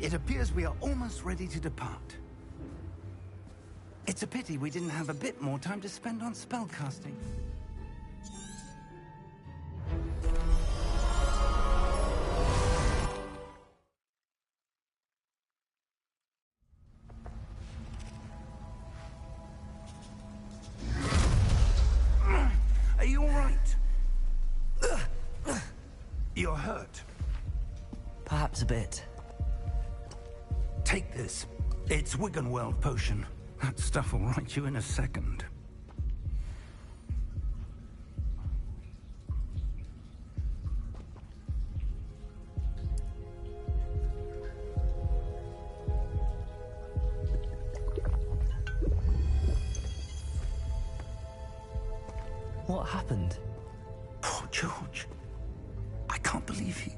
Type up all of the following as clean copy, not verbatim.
It appears we are almost ready to depart. It's a pity we didn't have a bit more time to spend on spellcasting. Are you all right? You're hurt. Perhaps a bit. Take this. It's Wiggenweld potion. That stuff will right you in a second. What happened? Poor George. I can't believe he...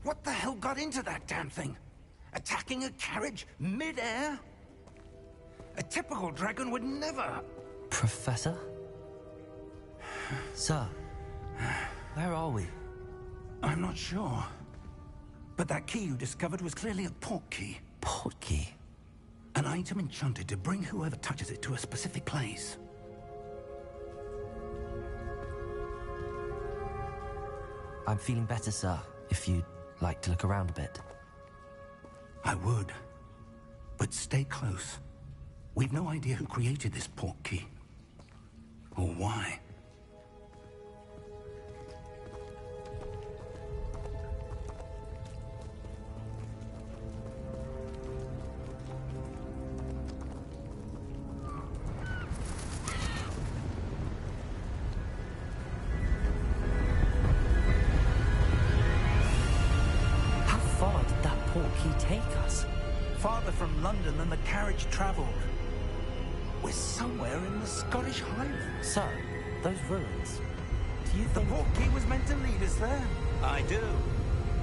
What the hell got into that damn thing? Attacking a carriage mid-air? A typical dragon would never... Professor? Sir, where are we? I'm not sure. But that key you discovered was clearly a portkey. Portkey? An item enchanted to bring whoever touches it to a specific place. I'm feeling better, sir, if you'd like to look around a bit. I would. But stay close. We've no idea who created this portkey. Or why. Farther from London than the carriage travelled. We're somewhere in the Scottish Highlands. Sir, those ruins. Do you think... The portkey was meant to lead us there? I do.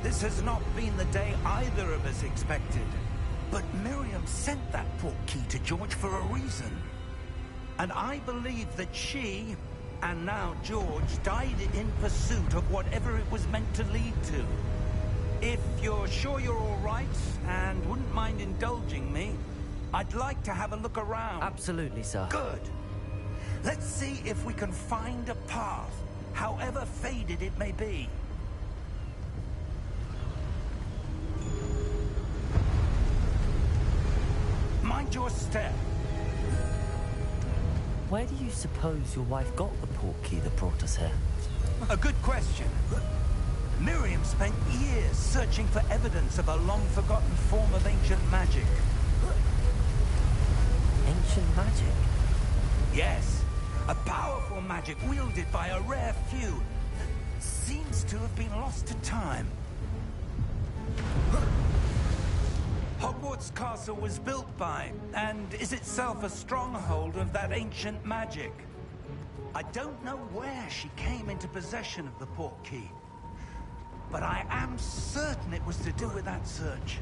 This has not been the day either of us expected. But Miriam sent that portkey to George for a reason. And I believe that she, and now George, died in pursuit of whatever it was meant to lead to. If you're sure you're all right, and wouldn't mind indulging me, I'd like to have a look around. Absolutely, sir. Good. Let's see if we can find a path, however faded it may be. Mind your step. Where do you suppose your wife got the portkey that brought us here? A good question. Miriam spent years searching for evidence of a long-forgotten form of ancient magic. Ancient magic? Yes. A powerful magic wielded by a rare few that seems to have been lost to time. Hogwarts Castle was built by, and is itself a stronghold of that ancient magic. I don't know where she came into possession of the portkey. But I am certain it was to do with that search.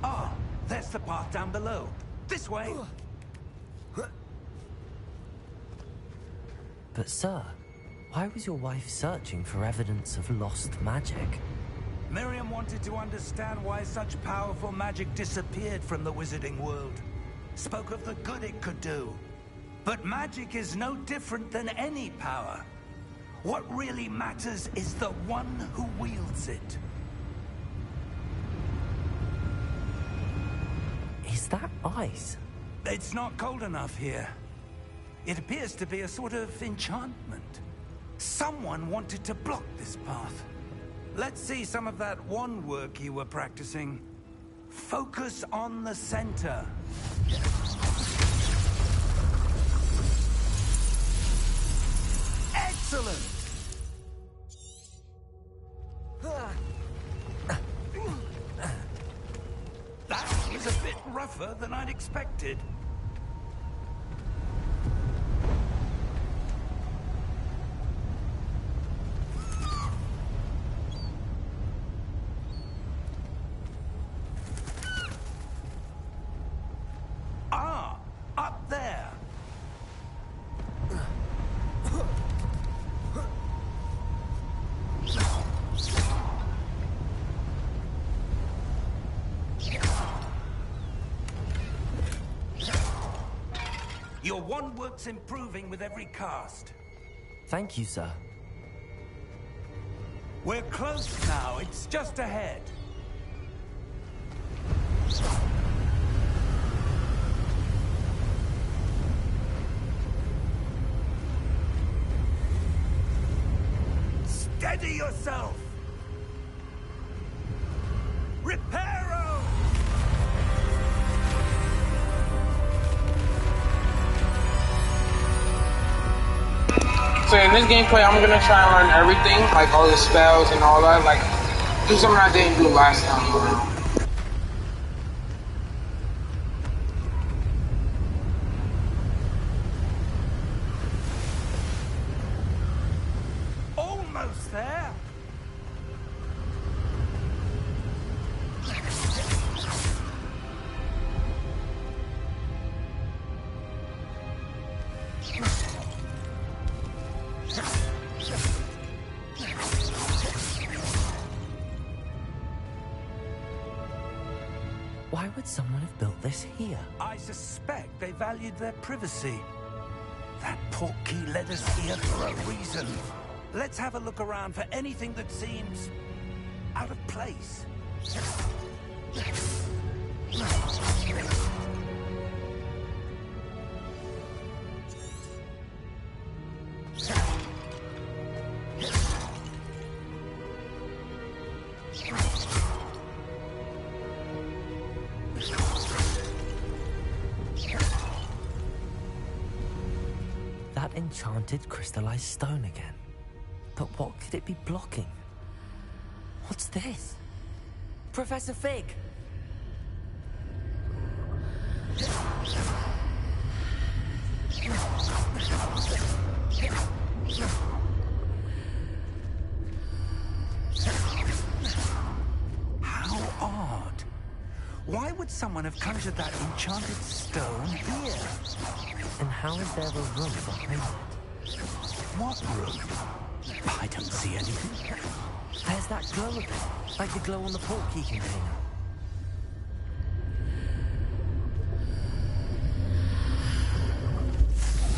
Ah, there's the path down below. This way. But sir, why was your wife searching for evidence of lost magic? Miriam wanted to understand why such powerful magic disappeared from the wizarding world. Spoke of the good it could do. But magic is no different than any power. What really matters is the one who wields it. Is that ice? It's not cold enough here. It appears to be a sort of enchantment. Someone wanted to block this path. Let's see some of that wand work you were practicing. Focus on the center. Excellent! That was a bit rougher than I'd expected. Ah, up there. Your wand work's improving with every cast. Thank you, sir. We're close now. It's just ahead. Steady yourself! Reparo! So in this gameplay, I'm gonna try and learn everything, like all the spells and all that, like do something I didn't do last time around. Almost there! Why would someone have built this here? I suspect they valued their privacy. That portkey led us here for a reason. Let's have a look around for anything that seems out of place. That enchanted crystallized stone again. But what could it be blocking? What's this? Professor Fig! How odd. Why would someone have conjured that enchanted stone here? And how is there a room behind it? What room? I don't see anything. There's that glow again, like the glow on the portkey container.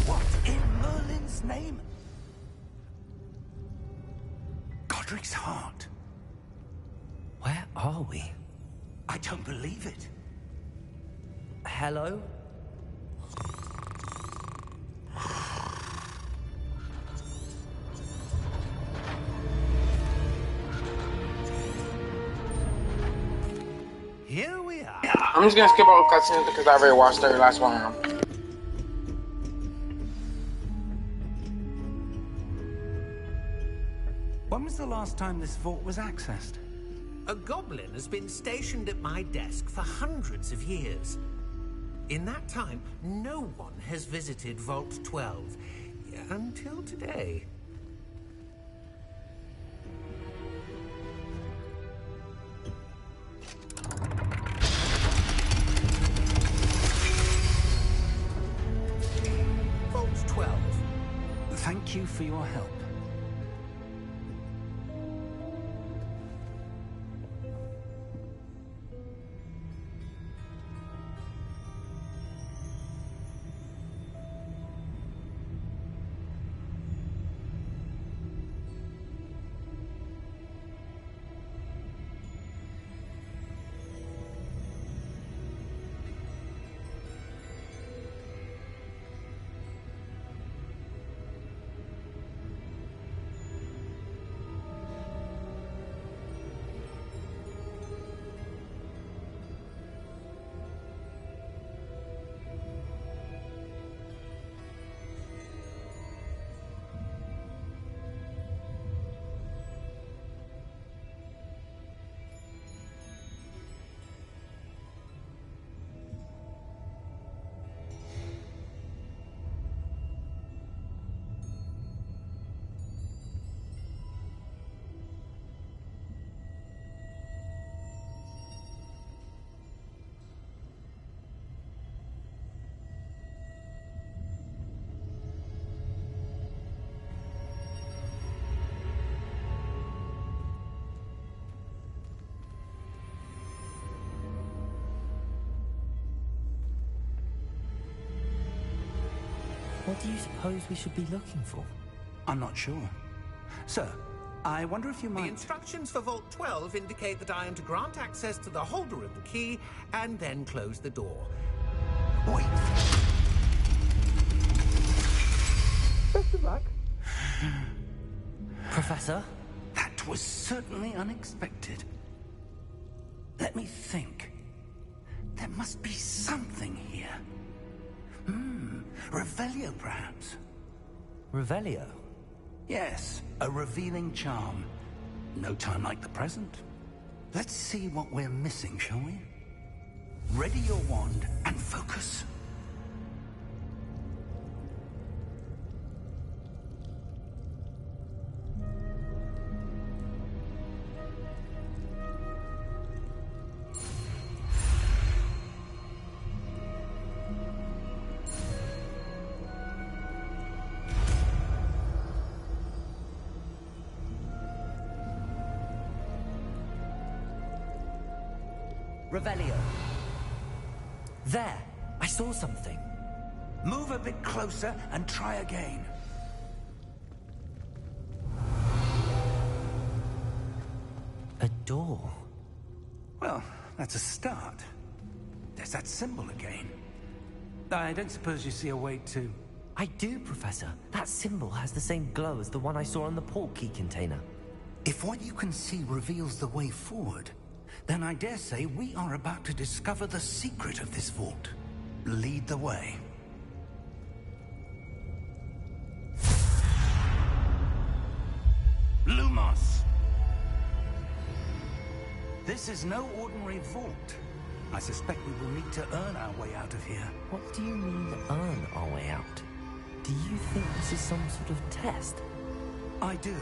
What in Merlin's name? Godric's heart. Where are we? I don't believe it. Hello? Here we are. I'm just gonna skip all the cutscenes because I already watched the last one of them. When was the last time this vault was accessed? A goblin has been stationed at my desk for hundreds of years. In that time, no one has visited Vault 12 until today. Vault 12. Thank you for your help. What do you suppose we should be looking for? I'm not sure. Sir, I wonder if you might... The instructions for Vault 12 indicate that I am to grant access to the holder of the key and then close the door. Wait. Best of luck. Professor? That was certainly unexpected. Let me think. There must be something here. Revelio, perhaps? Revelio? Yes, a revealing charm. No time like the present. Let's see what we're missing, shall we? Ready your wand and focus. Revelio. There! I saw something. Move a bit closer and try again. A door. Well, that's a start. There's that symbol again. I don't suppose you see a way to... I do, Professor. That symbol has the same glow as the one I saw on the port key container. If what you can see reveals the way forward, then I dare say we are about to discover the secret of this vault. Lead the way. Lumos! This is no ordinary vault. I suspect we will need to earn our way out of here. What do you mean, earn our way out? Do you think this is some sort of test? I do.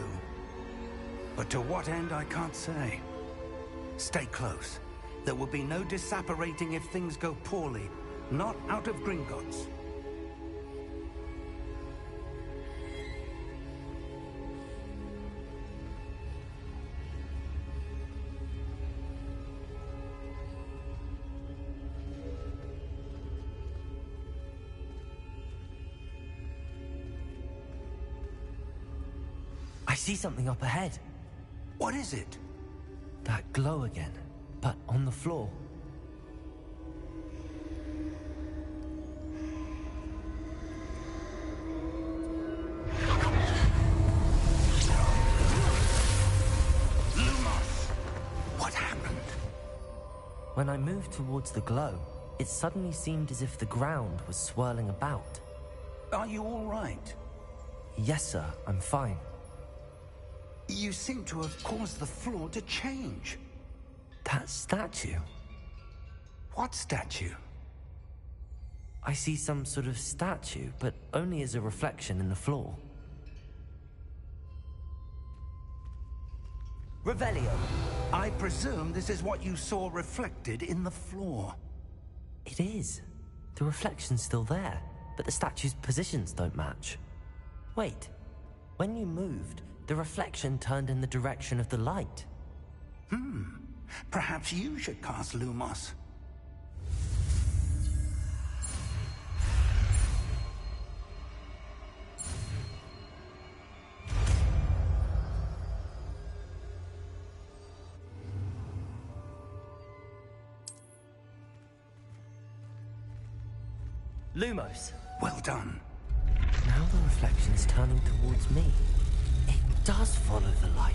But to what end, I can't say. Stay close. There will be no disapparating if things go poorly. Not out of Gringotts. I see something up ahead. What is it? That glow again, but on the floor. Lumos! What happened? When I moved towards the glow, it suddenly seemed as if the ground was swirling about. Are you all right? Yes, sir, I'm fine. You seem to have caused the floor to change. That statue? What statue? I see some sort of statue, but only as a reflection in the floor. Revelio! I presume this is what you saw reflected in the floor. It is. The reflection's still there, but the statue's positions don't match. Wait, when you moved, the reflection turned in the direction of the light. Perhaps you should cast Lumos. Lumos! Well done. Now the reflection is turning towards me. It does follow the light.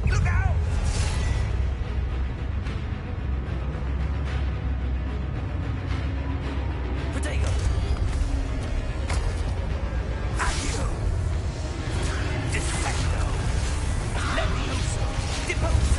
Look out! Protego! Accio! Defecto! Levioso! Depose!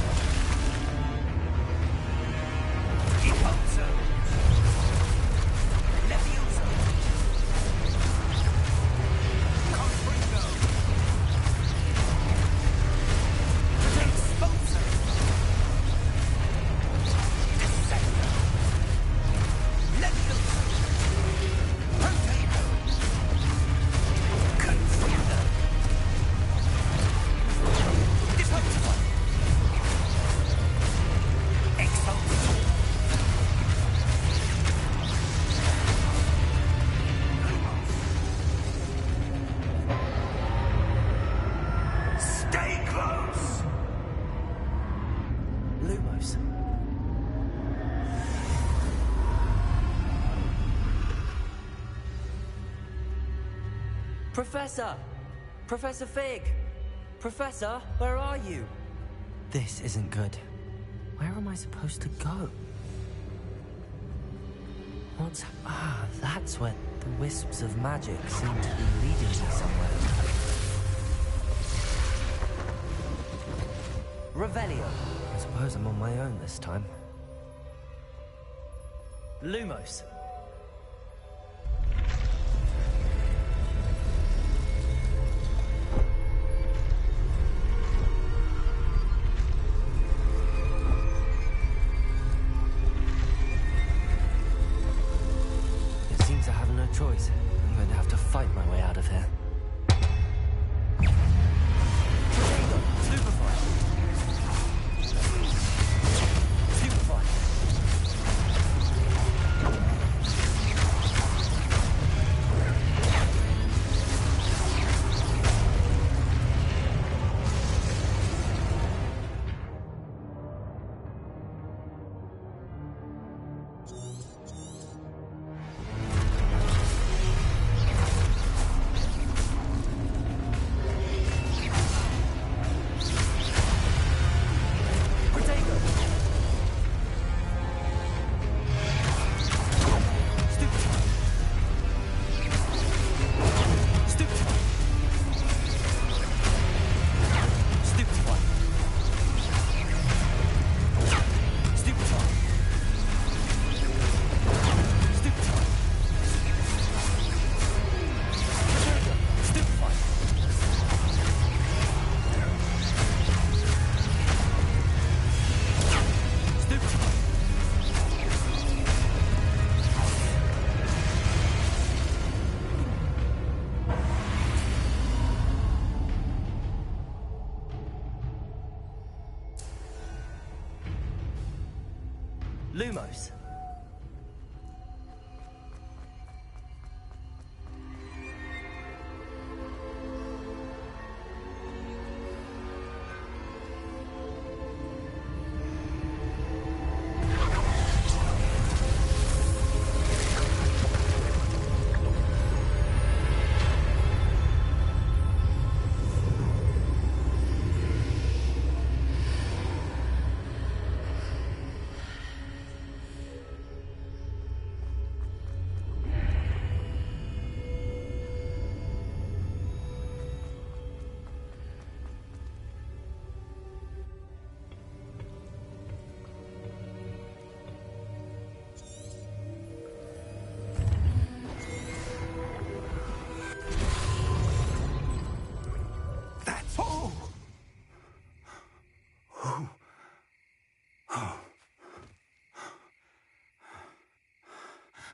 Professor! Professor Fig! Professor, where are you? This isn't good. Where am I supposed to go? That's where the wisps of magic seem to be leading me somewhere. Revelio. I suppose I'm on my own this time. Lumos. It seems I have no choice. I'm going to have to fight my way out of here. Lumos.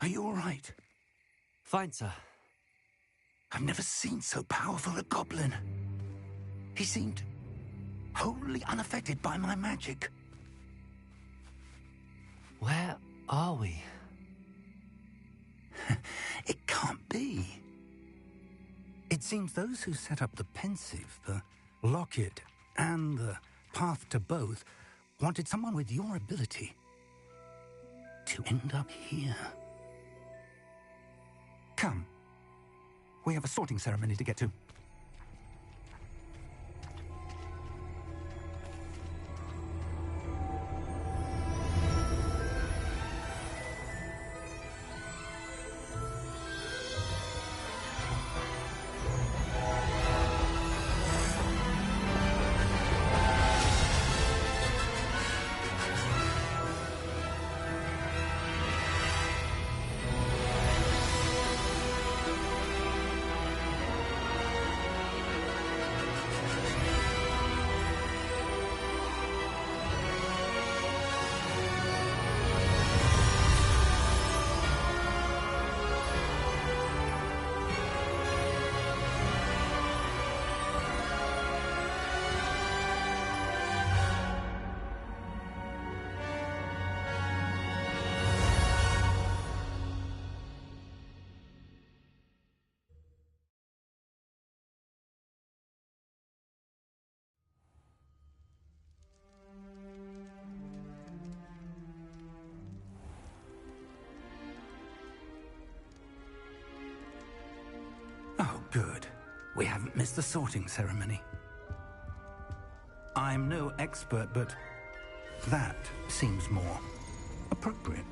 Are you all right? Fine, sir. I've never seen so powerful a goblin. He seemed wholly unaffected by my magic. Where are we? It can't be. It seems those who set up the pensive, the locket, and the path to both wanted someone with your ability to end up here. Come. We have a sorting ceremony to get to. We haven't missed the sorting ceremony. I'm no expert, but that seems more appropriate.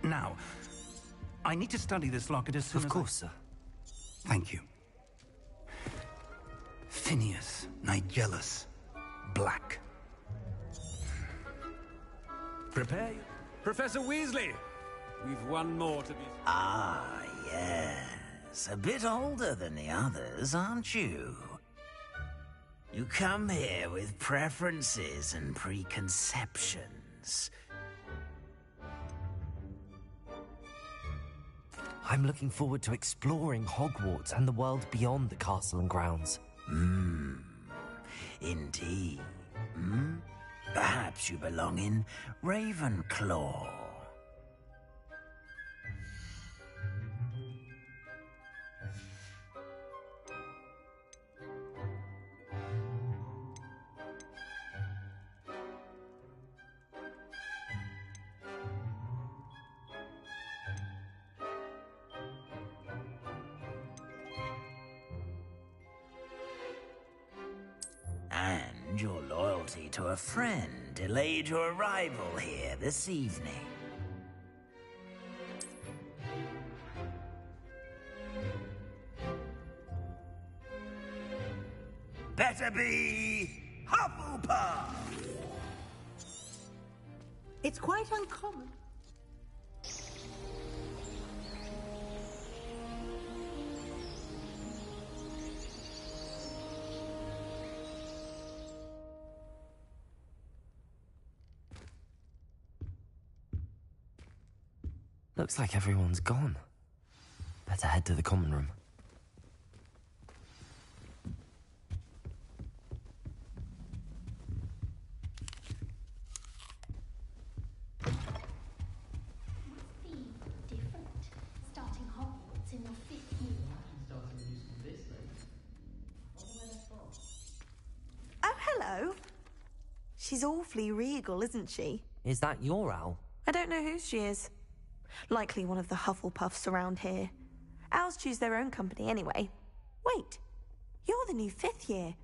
Now, I need to study this locket as soon as Of course, sir. Thank you. Phineas Nigellus Black. Prepare you. Professor Weasley! We've one more to be... Ah, yes. A bit older than the others, aren't you? You come here with preferences and preconceptions. I'm looking forward to exploring Hogwarts and the world beyond the castle and grounds. Indeed. Perhaps you belong in Ravenclaw. And your loyalty to a friend delayed your arrival here this evening. Better be Hufflepuff! It's quite uncommon. Looks like everyone's gone. Better head to the common room. Different. Starting Hogwarts in your 5th year. Oh, hello. She's awfully regal, isn't she? Is that your owl? I don't know whose she is. Likely one of the Hufflepuffs around here. Owls choose their own company anyway. Wait, you're the new 5th year.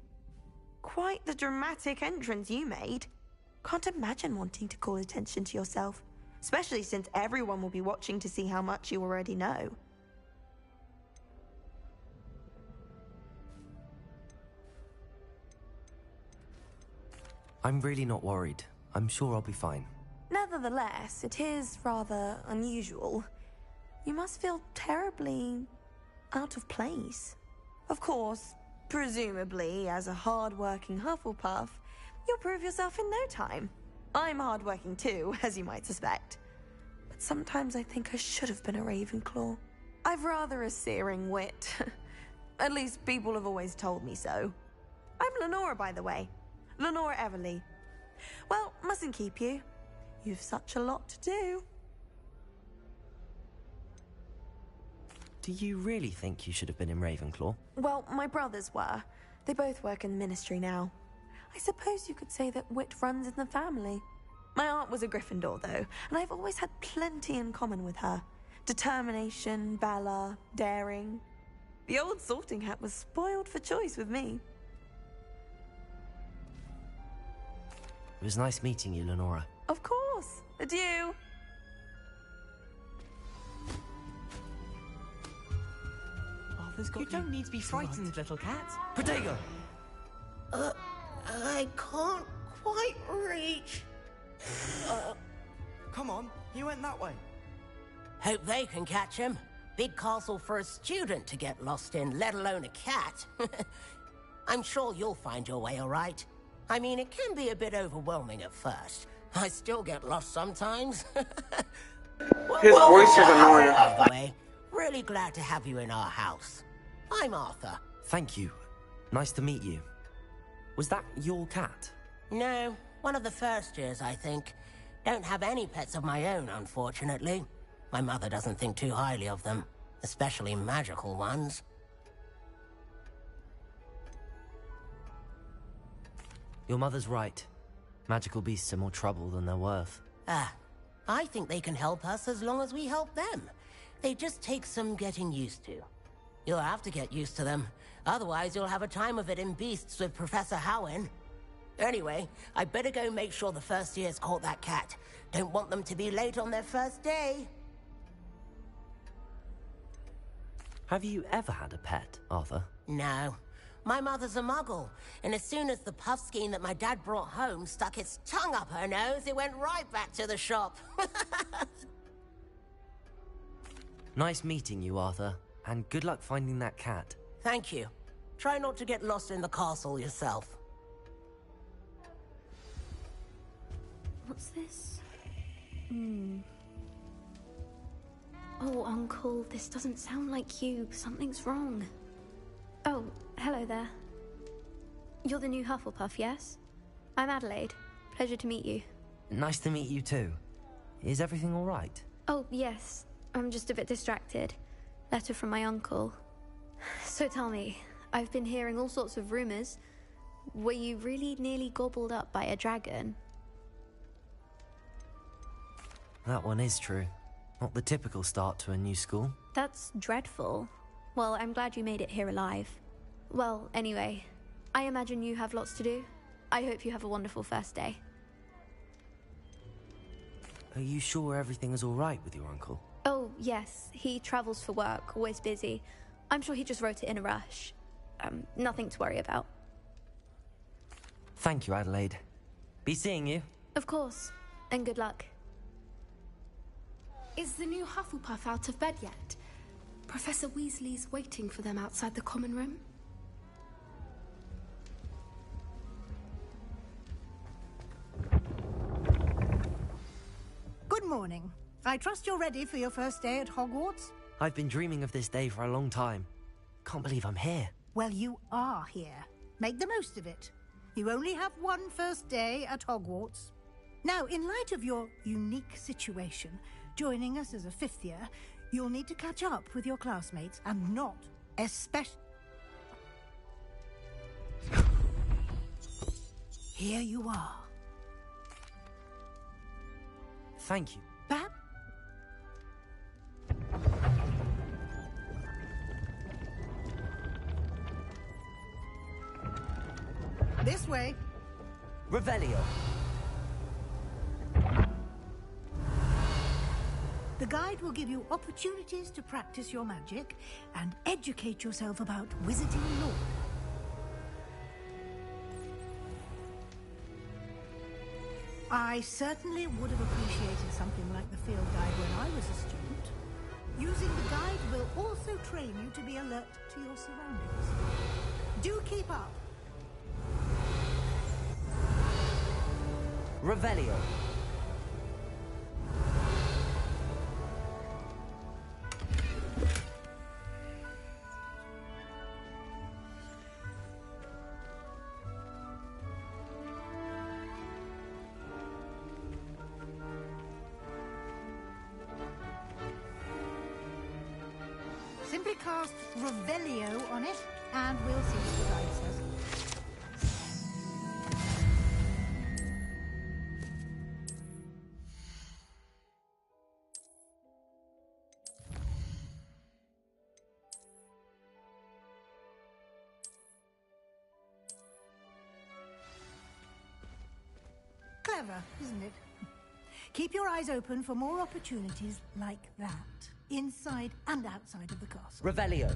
Quite the dramatic entrance you made. Can't imagine wanting to call attention to yourself, especially since everyone will be watching to see how much you already know. I'm really not worried. I'm sure I'll be fine. Nevertheless, it is rather unusual. You must feel terribly out of place. Of course, presumably, as a hard-working Hufflepuff, you'll prove yourself in no time. I'm hard-working too, as you might suspect. But sometimes I think I should have been a Ravenclaw. I've rather a searing wit. At least people have always told me so. I'm Lenora, by the way. Lenora Everly. Well, mustn't keep you. You've such a lot to do. Do you really think you should have been in Ravenclaw? Well, my brothers were. They both work in the ministry now. I suppose you could say that wit runs in the family. My aunt was a Gryffindor, though, and I've always had plenty in common with her. Determination, valor, daring. The old sorting hat was spoiled for choice with me. It was nice meeting you, Lenora. Of course. Adieu. You don't need to be frightened, little cat. Protego! I can't quite reach. Come on, he went that way. Hope they can catch him. Big castle for a student to get lost in, let alone a cat. I'm sure you'll find your way all right. I mean, it can be a bit overwhelming at first. I still get lost sometimes. His voice is annoying. By the way, really glad to have you in our house. I'm Arthur. Thank you. Nice to meet you. Was that your cat? No, one of the first years, I think. Don't have any pets of my own, unfortunately. My mother doesn't think too highly of them, especially magical ones. Your mother's right. Magical beasts are more trouble than they're worth. I think they can help us as long as we help them. They just take some getting used to. You'll have to get used to them. Otherwise, you'll have a time of it in Beasts with Professor Howen. Anyway, I better go make sure the first years caught that cat. Don't want them to be late on their first day. Have you ever had a pet, Arthur? No. My mother's a muggle, and as soon as the puff skein that my dad brought home stuck its tongue up her nose, it went right back to the shop. Nice meeting you, Arthur, and good luck finding that cat. Thank you. Try not to get lost in the castle yourself. What's this? Oh, Uncle, this doesn't sound like you. Something's wrong. Oh, hello there. You're the new Hufflepuff, yes? I'm Adelaide. Pleasure to meet you. Nice to meet you too. Is everything all right? Oh, yes. I'm just a bit distracted. Letter from my uncle. So tell me, I've been hearing all sorts of rumors. Were you really nearly gobbled up by a dragon? That one is true. Not the typical start to a new school. That's dreadful. Well, I'm glad you made it here alive. Well, anyway, I imagine you have lots to do. I hope you have a wonderful first day. Are you sure everything is all right with your uncle? Oh, yes. He travels for work, always busy. I'm sure he just wrote it in a rush. Nothing to worry about. Thank you, Adelaide. Be seeing you. Of course. And good luck. Is the new Hufflepuff out of bed yet? Professor Weasley's waiting for them outside the common room. Good morning. I trust you're ready for your first day at Hogwarts? I've been dreaming of this day for a long time. Can't believe I'm here. Well, you are here. Make the most of it. You only have one first day at Hogwarts. Now, in light of your unique situation, joining us as a fifth year, you'll need to catch up with your classmates and not especially... Here you are. Thank you. Perhaps... This way. Revelio. The guide will give you opportunities to practice your magic and educate yourself about wizarding lore. I certainly would have appreciated something like the field guide when I was a student. Using the guide will also train you to be alert to your surroundings. Do keep up. Revelio. Simply cast Revelio on it, and we'll see what the guide says. Clever, isn't it? Keep your eyes open for more opportunities like that, inside and outside of the castle. Revelio.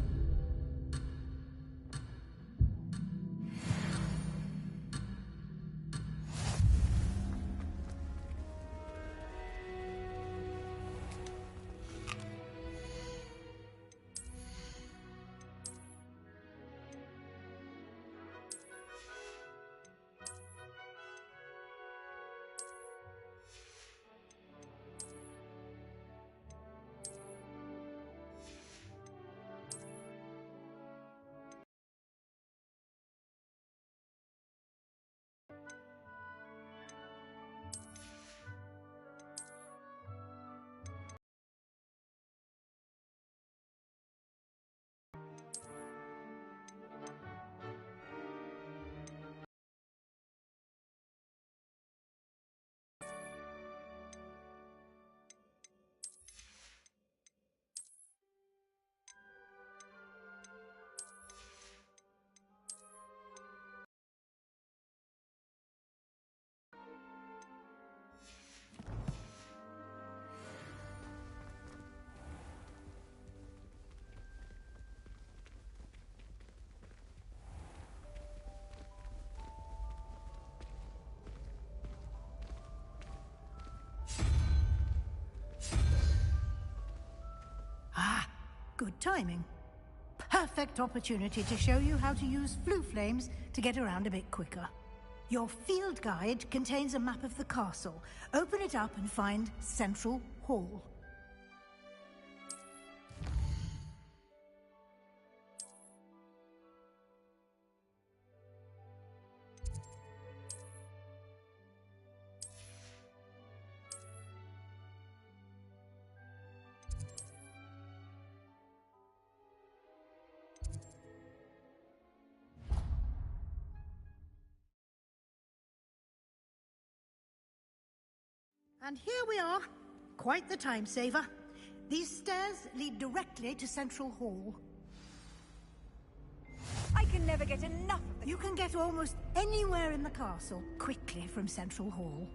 Good timing. Perfect opportunity to show you how to use flue flames to get around a bit quicker. Your field guide contains a map of the castle. Open it up and find Central Hall. And here we are. Quite the time saver. These stairs lead directly to Central Hall. I can never get enough of the... You can get almost anywhere in the castle quickly from Central Hall.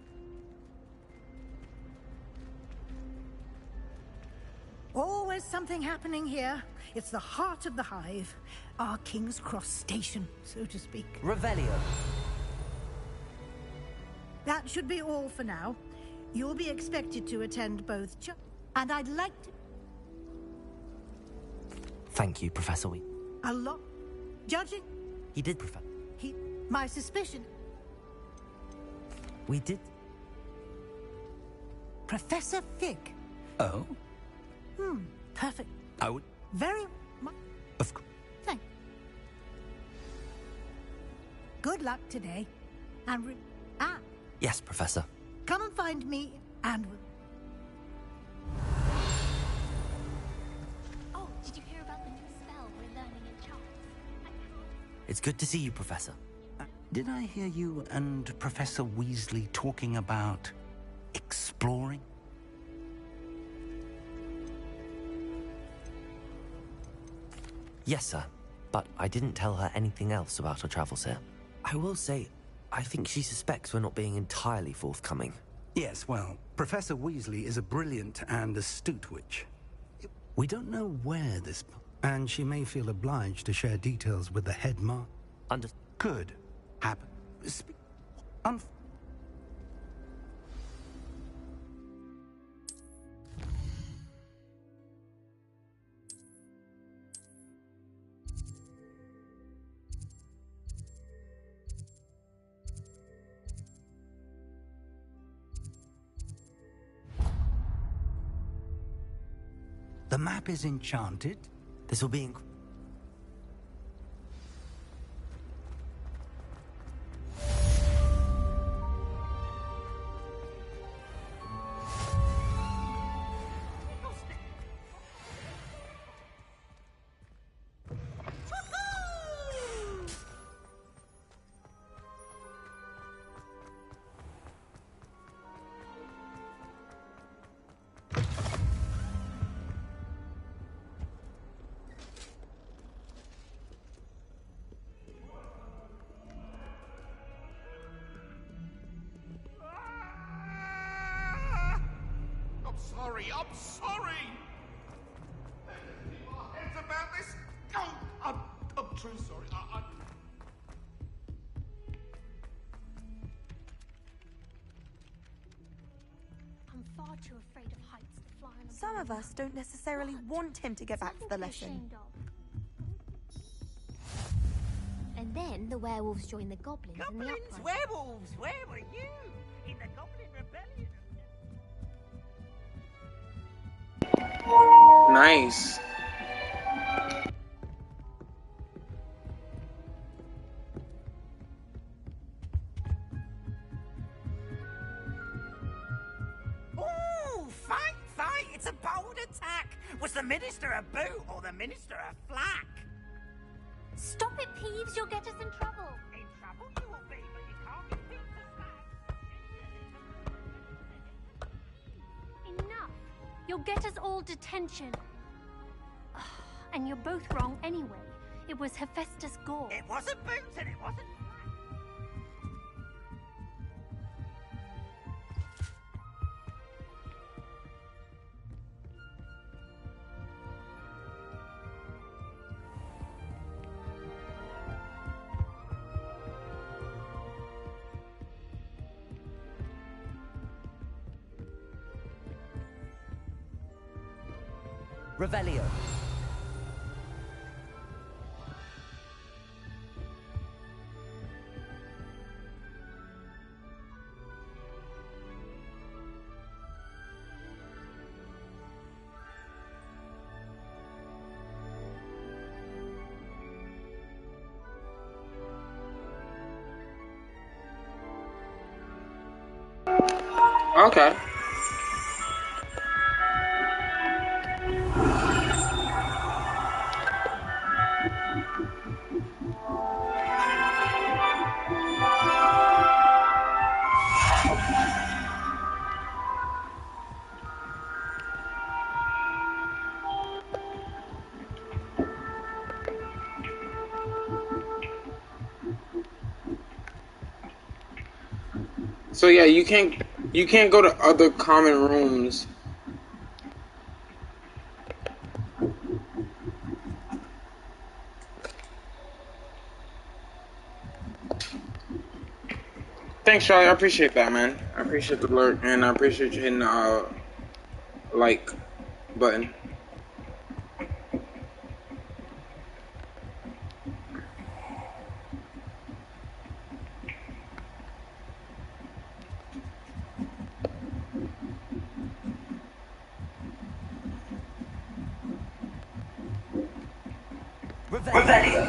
Always something happening here. It's the heart of the hive. Our King's Cross station, so to speak. Revelio. That should be all for now. You'll be expected to attend both and I'd like to... Thank you, Professor Wheat. A lot... Judging... He did, Professor. My suspicion... We did... Professor Fig. Oh? Perfect. I would... Very much... Of course. Thanks. Good luck today. And Yes, Professor. Come and find me, and Oh, did you hear about the new spell we're learning in Charles? It's good to see you, Professor. Did I hear you and Professor Weasley talking about exploring? Yes, sir. But I didn't tell her anything else about our travels here. I will say, I think she suspects we're not being entirely forthcoming. Yes, well, Professor Weasley is a brilliant and astute witch. We don't know where this... And she may feel obliged to share details with the headmaster. Could happen. The map is enchanted. This will be I'm sorry! It's about this... Oh, I'm truly sorry. I'm far too afraid of heights to fly on a Some of us don't necessarily want him to get back to the lesson. And then the werewolves join the goblins and the Goblins? Werewolves? Where were you? In the Goblin Rebellion? Nice. Ooh, fight! It's a bold attack! Was the Minister a boot or the Minister a flack? Stop it, Peeves! You'll get us in trouble! In trouble you will be, but you can't be beat to slack. Enough! You'll get us all detention. And you're both wrong anyway. It was Hephaestus Gore. It wasn't boots and it wasn't... Revelio. Okay. So yeah, you can't go to other common rooms. Thanks, Charlie. I appreciate that, man. I appreciate the alert, and I appreciate you hitting the like button. Revelio.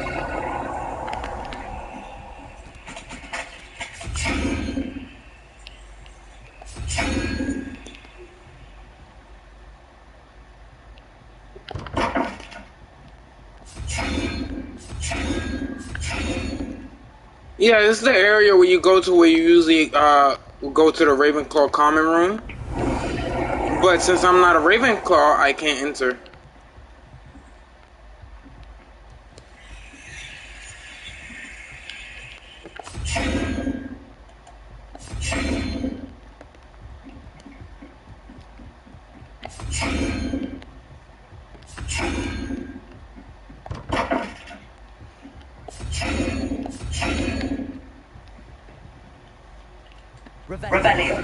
Yeah, this is the area where you go to where you usually go to the Ravenclaw common room. But since I'm not a Ravenclaw, I can't enter. Revelio.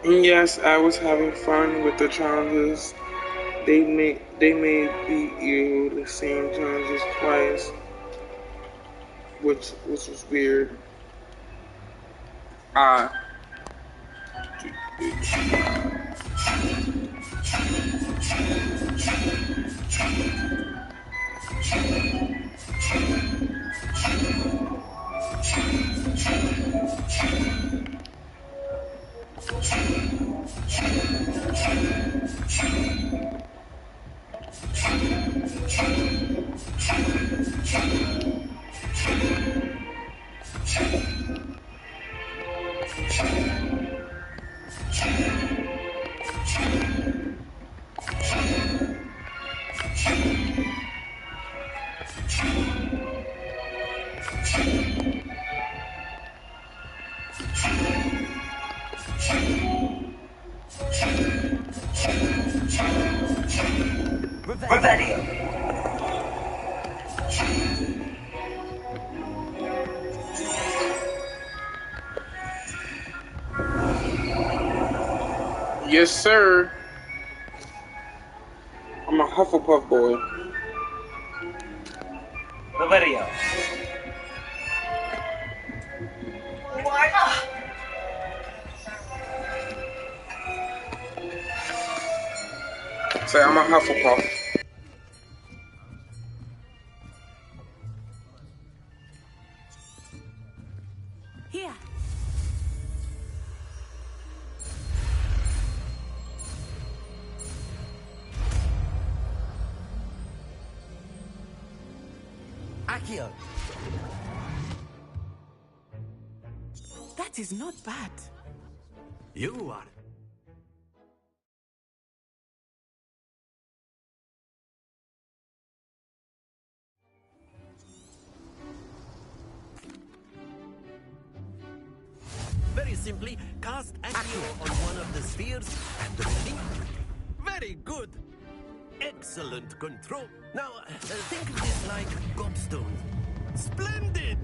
Yes, I was having fun with the challenges. They made beat you the same challenges twice, which was weird. Revelio. Yes, sir. I'm a Hufflepuff boy. Revelio. Say, I'm a Hufflepuff. Here. Accio. That is not bad. You are. Very simply, cast Accio on one of the spheres and release. Very good. Excellent control. Now, think of this like gobstone. Splendid!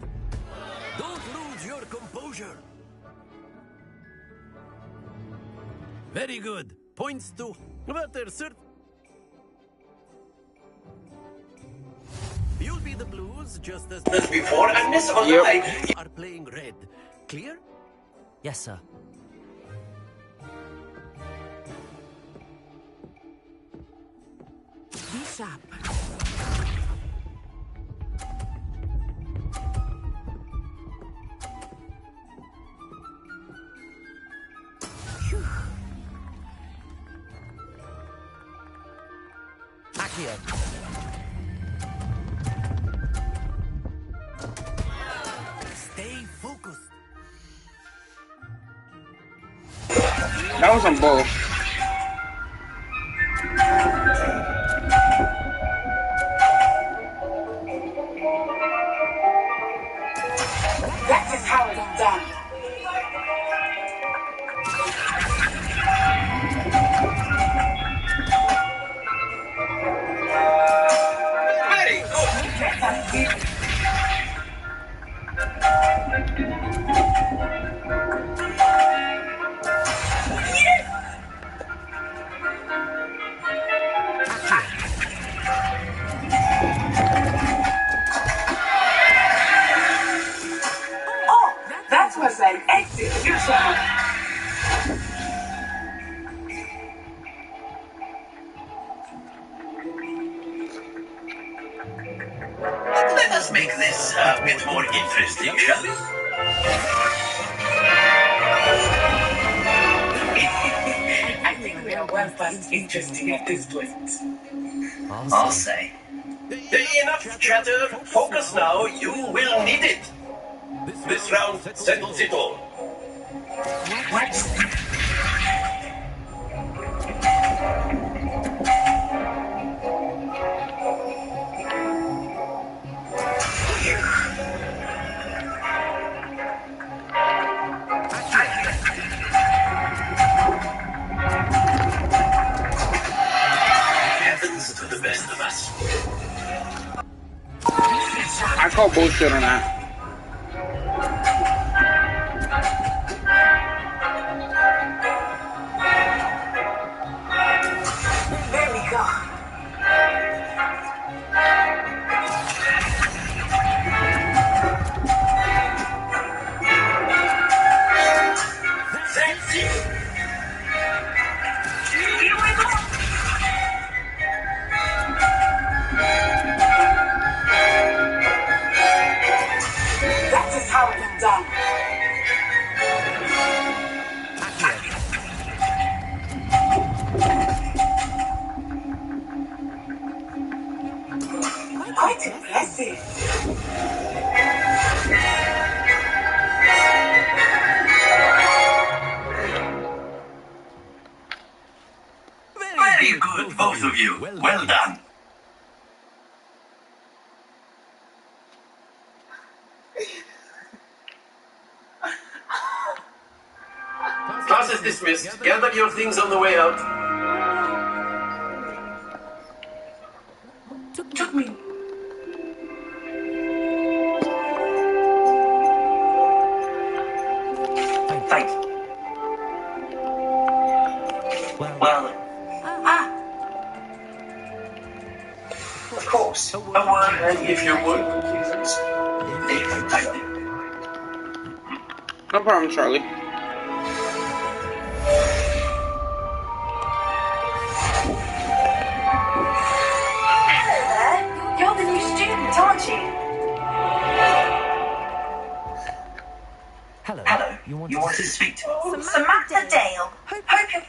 Don't lose your composure. Very good. Points to... But there's certain... You'll be the blues just as before and miss on the You are playing red. Clear? Yes, sir. Be sharp. Accio. Stay focused. That was on both. That is how it's done. Very good. Oh, that was an execution. Let us make this a bit more interesting, shall we? I think we are well past interesting at this point. I'll say. Enough chatter. Focus now. You will need it. This round settles it all. What? Happens to the best of us. I call bullshit on that. There we go. That's it. Here we go. That is how it's done. Quite impressive. Very good, both of you. Well done. Class is dismissed. Gather your things on the way out. Took me. Thanks. Well, of course. A word, if you would, please. No problem, Charlie. You're the new student, aren't you? Hello. You want to speak to me? Samantha Dale. Hope you...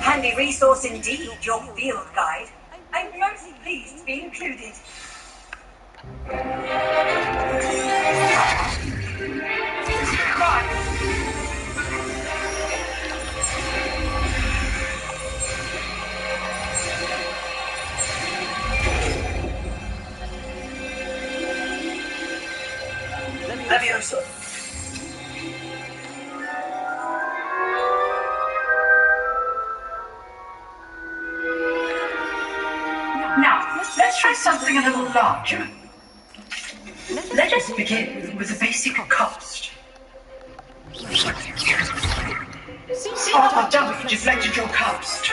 Handy resource indeed, your field guide. I'm most pleased to be included. Leviosa. Now, let's try something a little larger. Let us begin with a basic cast. Double deflected your cast.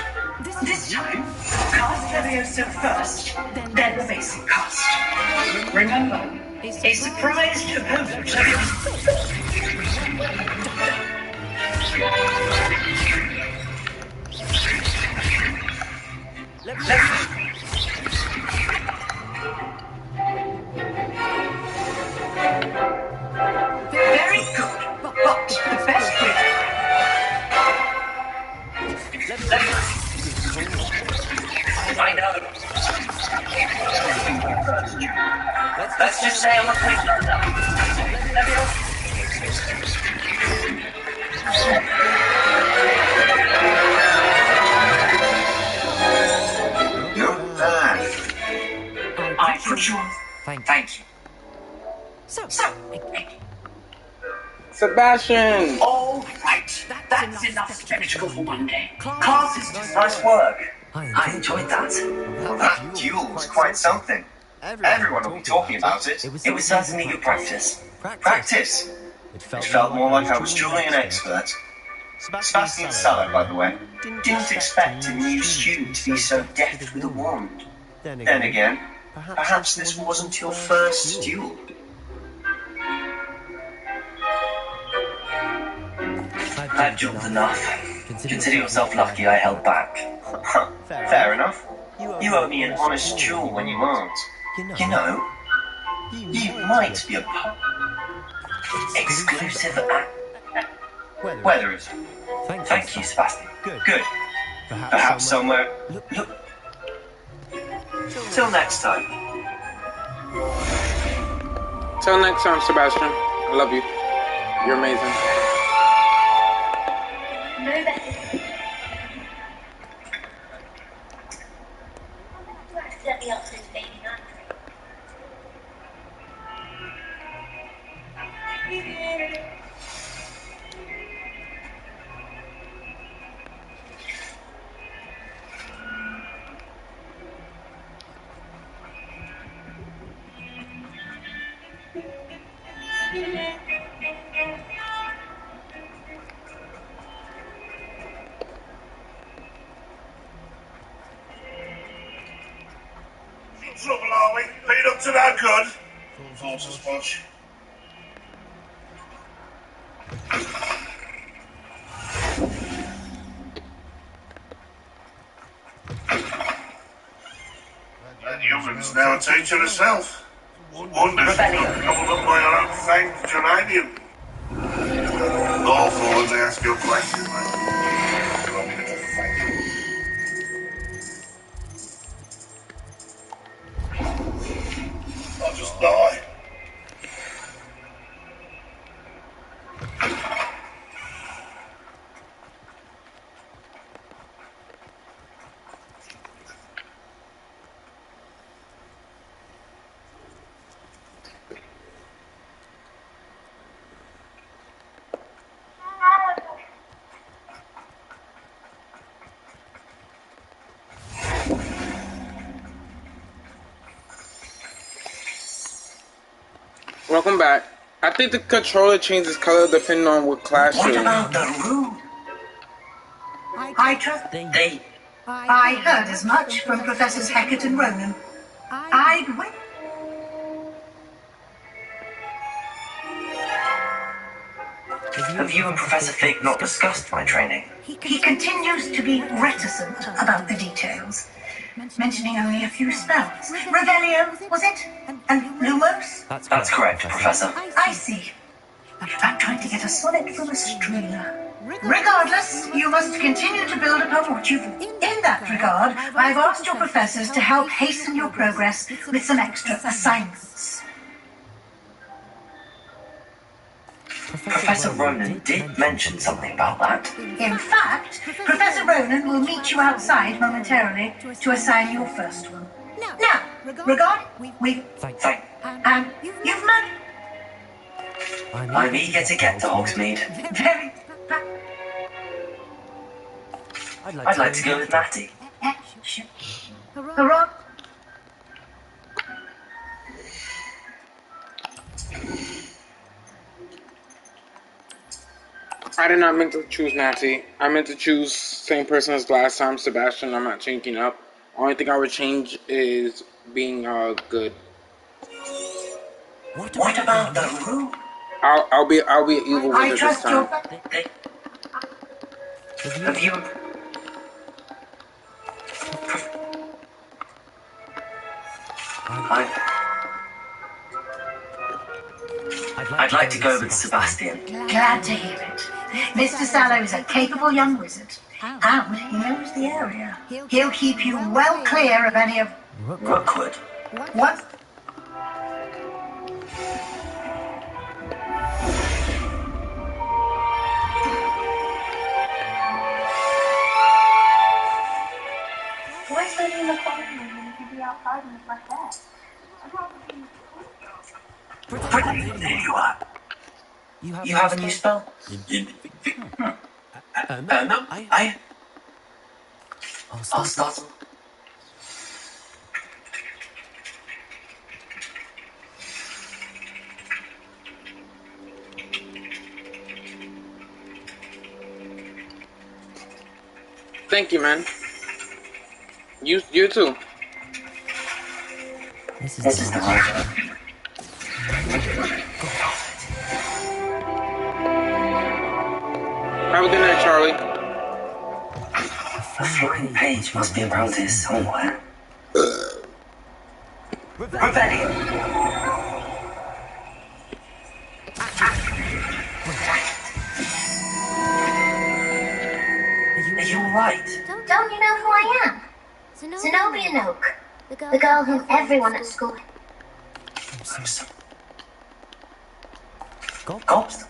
This time, cast Leviosa first, then the basic cast. Remember, a surprised opponent. Very good, but the best way. I know. Let's just say I'm a quick runner. Not bad. I put you on. Thank you. So, Sebastian! all right. That's enough spectacle for one day. Classes, nice work. I enjoyed that. Well, that duel was quite something. Everyone will be talking about it. It was certainly good practice. Practice. It felt more like I was dueling an expert. Sebastian Salah, by the way, didn't expect a new student to be so deft with a wand. Then again, perhaps this wasn't your first duel. I've dueled enough. Consider yourself lucky I held back. Fair enough. You owe me an honest duel when you aren't. You know, You might be a exclusive Whether it's Thank you, Sebastian. good. Perhaps somewhere. Look. Till next time. Till next time, Sebastian. I love you. You're amazing. Trouble, are we? Been up to no good? Thought as much. That youngin's now a teacher herself. Wonders gobbled up by her own famed geranium. Awful when they ask you a question, mate. You want me to thank you? I'll just die. Welcome back. I think the controller changes color depending on what class you're in. What about the room? I trust they. I heard as much from Professors Hackett and Ronan. I'd wait. Have you and Professor Fig not discussed my training? He continues to be reticent about the details, mentioning only a few spells. Revelio, was it? And Lumos? That's correct, Professor. I see. I'm trying to get a sonnet from a streamer. Regardless, you must continue to build upon what you've... In that regard, I've asked your professors to help hasten your progress with some extra assignments. Professor Ronan did mention something about that. In fact, Professor Ronan will meet you outside momentarily to assign your first one. Now, regard, thank. And you've managed. I'm eager to get to Hogsmeade. Very. I'd like to go with Natty. Hurrah! I did not mean to choose Natty. I meant to choose same person as last time, Sebastian. I'm not changing up. Only thing I would change is being good. What about the room? I'll be evil with it this time. Have you? I'd like to go with Sebastian. Glad to hear it. Mr. Sallow is a capable young wizard, and he knows the area. He'll keep you well clear of any of... Rookwood. What? Why study in the phone room when you can be outside in the fresh air? There you are. You have a new spell? No, I'll start. Thank you, man. You too. This is the right. Have a good night, Charlie. The flying page must be around here somewhere. Rebellion! Are you alright? Don't you know who I am? Zenobia Oak, the girl whom everyone at school... Gobs?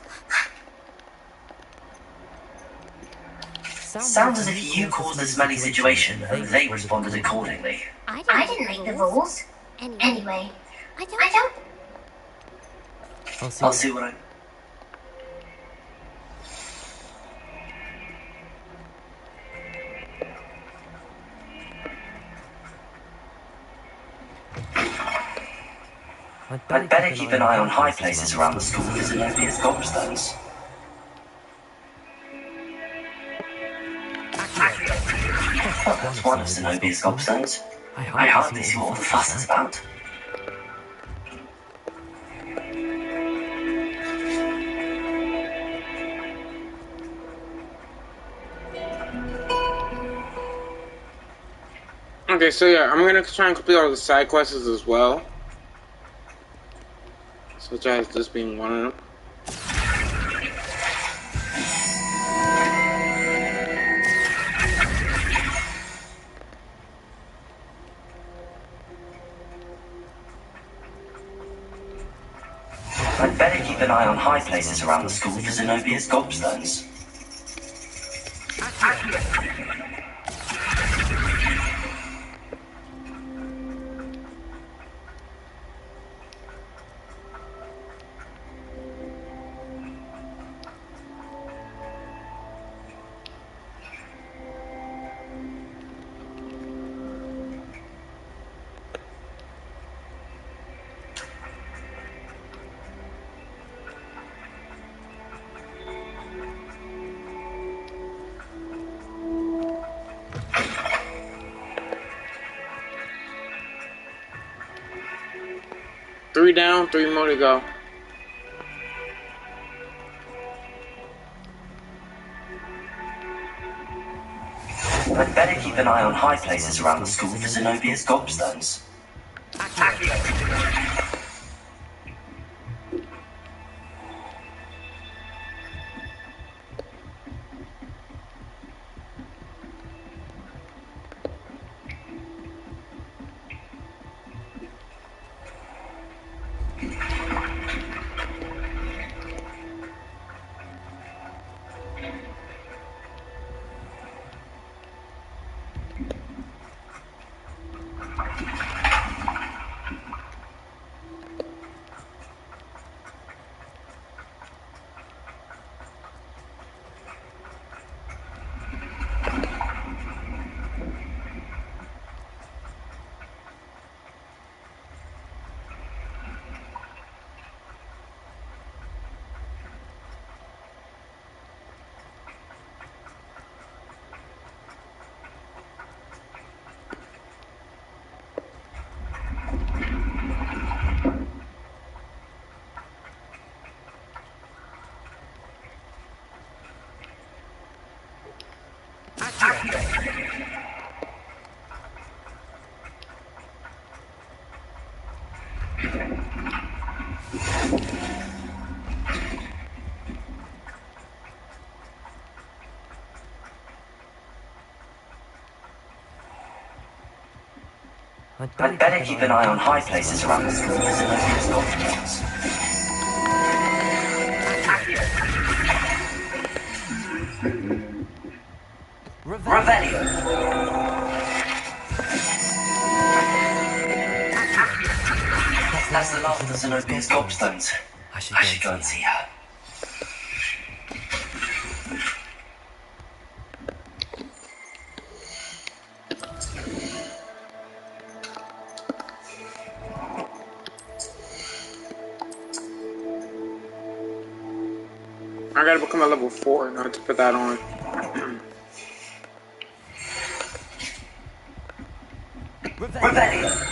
Sounds as if you caused this smelly situation and they responded accordingly. I didn't make the rules. Anyway, I don't... I'll see what I... I'd better keep an eye on high places around the school for Zenobia's gobstones. That's one of Zenobia's gobstones. I hardly see what all the fuss is about. Okay, so yeah, I'm gonna try and complete all the side quests as well. Such as this being one of them. I'd better keep an eye on high places around the school for Zenobia's gobstones. 3 down, 3 more to go. I'd better keep an eye on high places around the school for Zenobia's gobstones. I'd better keep an eye on high places around the school for Zenobia's gobstones. Revelio. That's the last of Zenobia's gobstones. I should go and see her. I gotta become a level 4 in order to put that on. Revelio.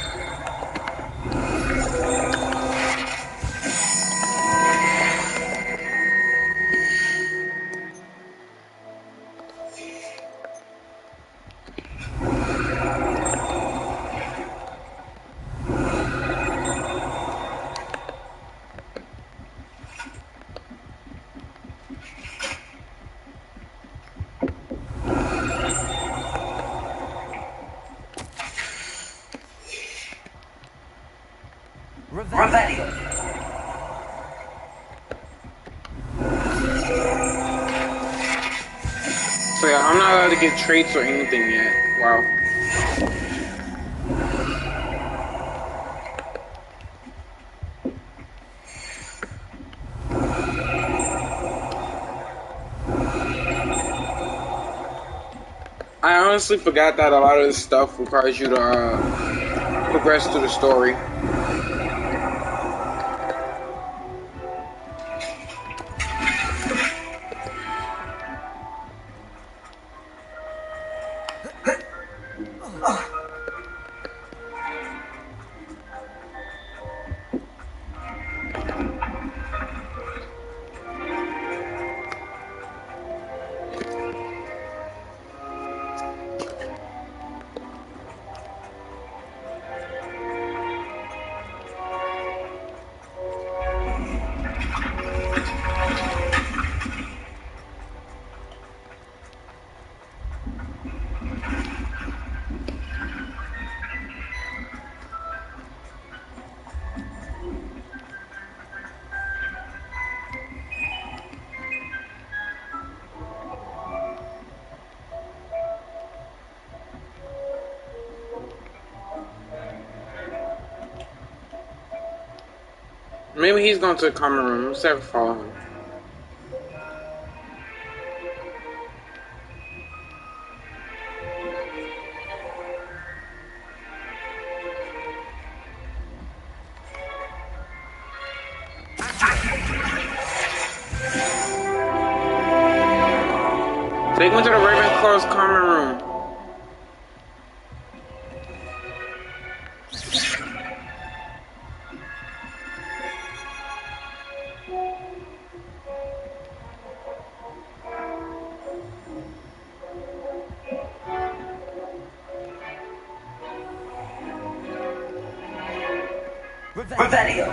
Revelio. So yeah, I'm not allowed to get traits or anything yet. Wow. I honestly forgot that a lot of this stuff requires you to progress through the story. Maybe he's going to the common room. Let's have to follow him. Take him to the Ravenclaw's common room. Revelio.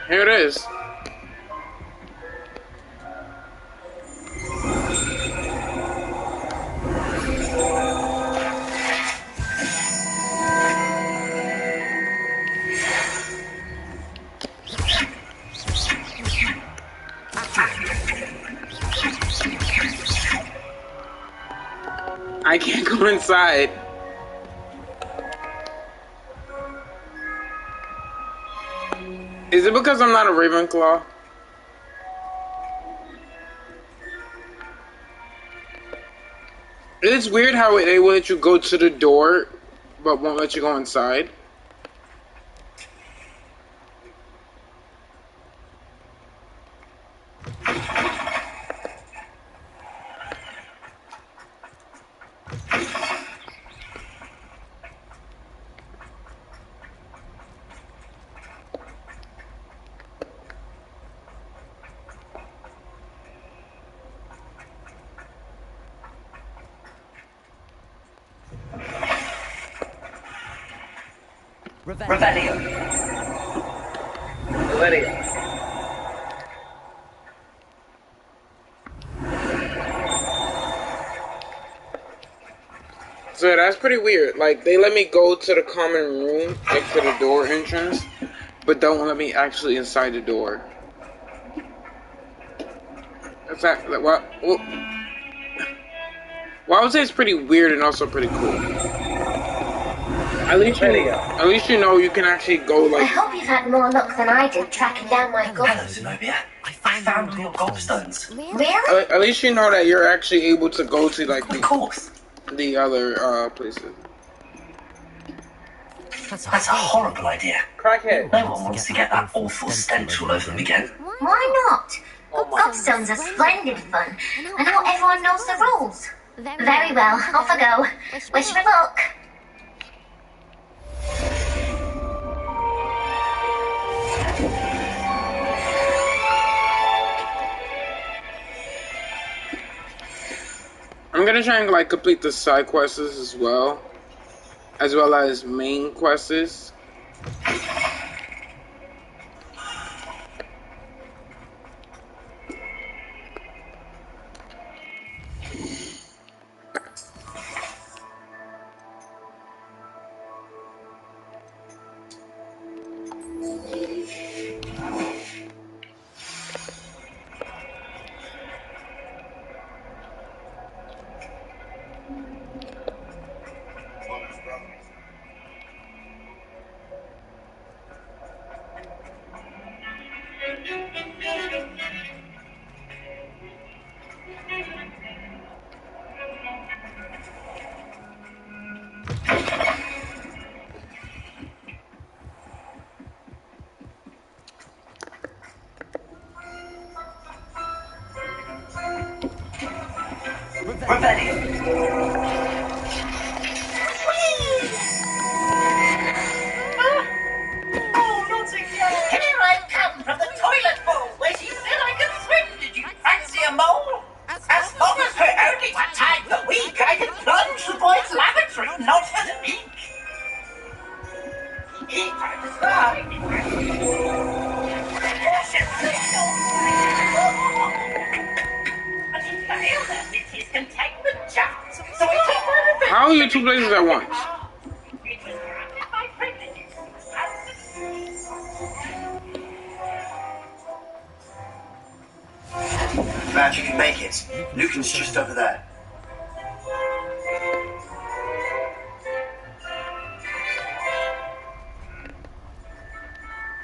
Here it is. I can't go inside. Is it because I'm not a Ravenclaw? It's weird how they will let you go to the door, but won't let you go inside. Revelio. Revelio. So that's pretty weird. Like, they let me go to the common room, like to the door entrance, but don't let me actually inside the door. That's that. Well, I would say it's pretty weird and also pretty cool. At least you know you can actually go like. I hope you've had more luck than I did tracking down my Hello, Zenobia. I found your gobstones. Really? At least you know that you're actually able to go to like Of course. the other places. That's a horrible idea. Crackhead. No one wants to get that awful stench all over them again. Why not? Gobstones are splendid fun, and not everyone knows the rules. Very well, off I go. Wish me luck. I'm gonna try and like complete the side quests as well as main quests. How are you two places at once? Glad you can make it. Lucan's just over there.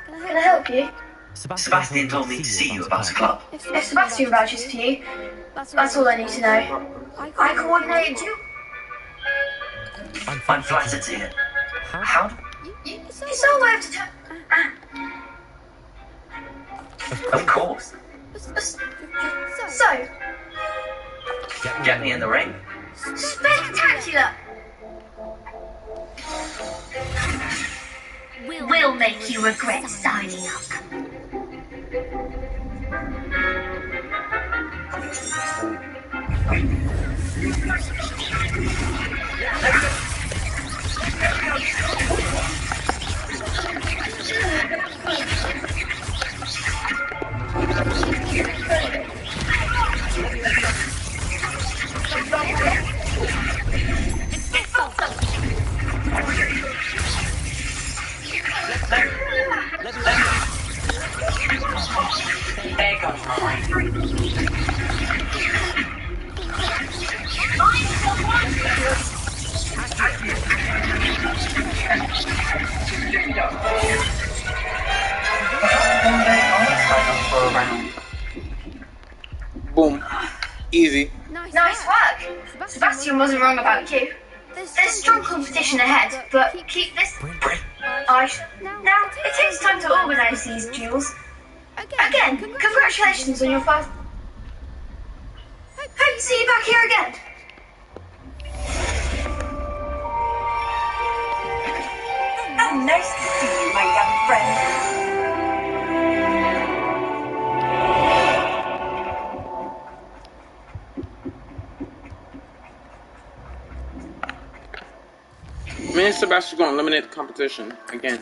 Can I help you? Sebastian told me to see you about a club. If Sebastian vouches for you, that's all I need to know. I coordinate too. I'm flattered to hear. How? It's all way to tell. Of course. So, Get me in the ring. Spectacular! We'll make you regret signing up. There goes my mind. Boom. Easy. Nice work. Sebastian wasn't wrong about you. There's strong competition ahead, but keep this eyes. Now, it is time to organise these duels. Again, congratulations on your first. Hope to see you back here again. How nice to see you, my young friend. Me and Sebastian gonna eliminate the competition again.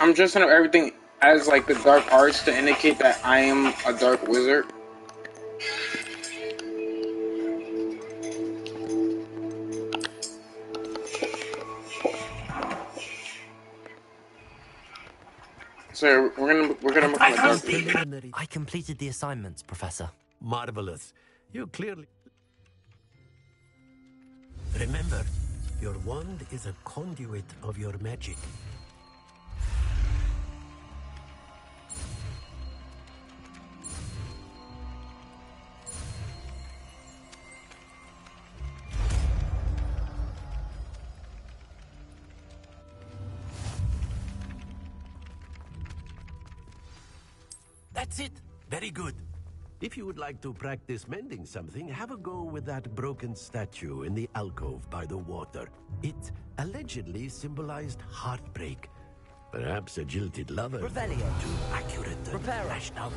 I'm dressing up everything as like the dark arts to indicate that I am a dark wizard. So we're gonna become a dark wizard. I completed the assignments, Professor. Marvelous. You clearly... Remember, your wand is a conduit of your magic. That's it. Very good. If you would like to practice mending something, have a go with that broken statue in the alcove by the water. It allegedly symbolized heartbreak. Perhaps a jilted lover. Revelio. Too accurate and lashed out.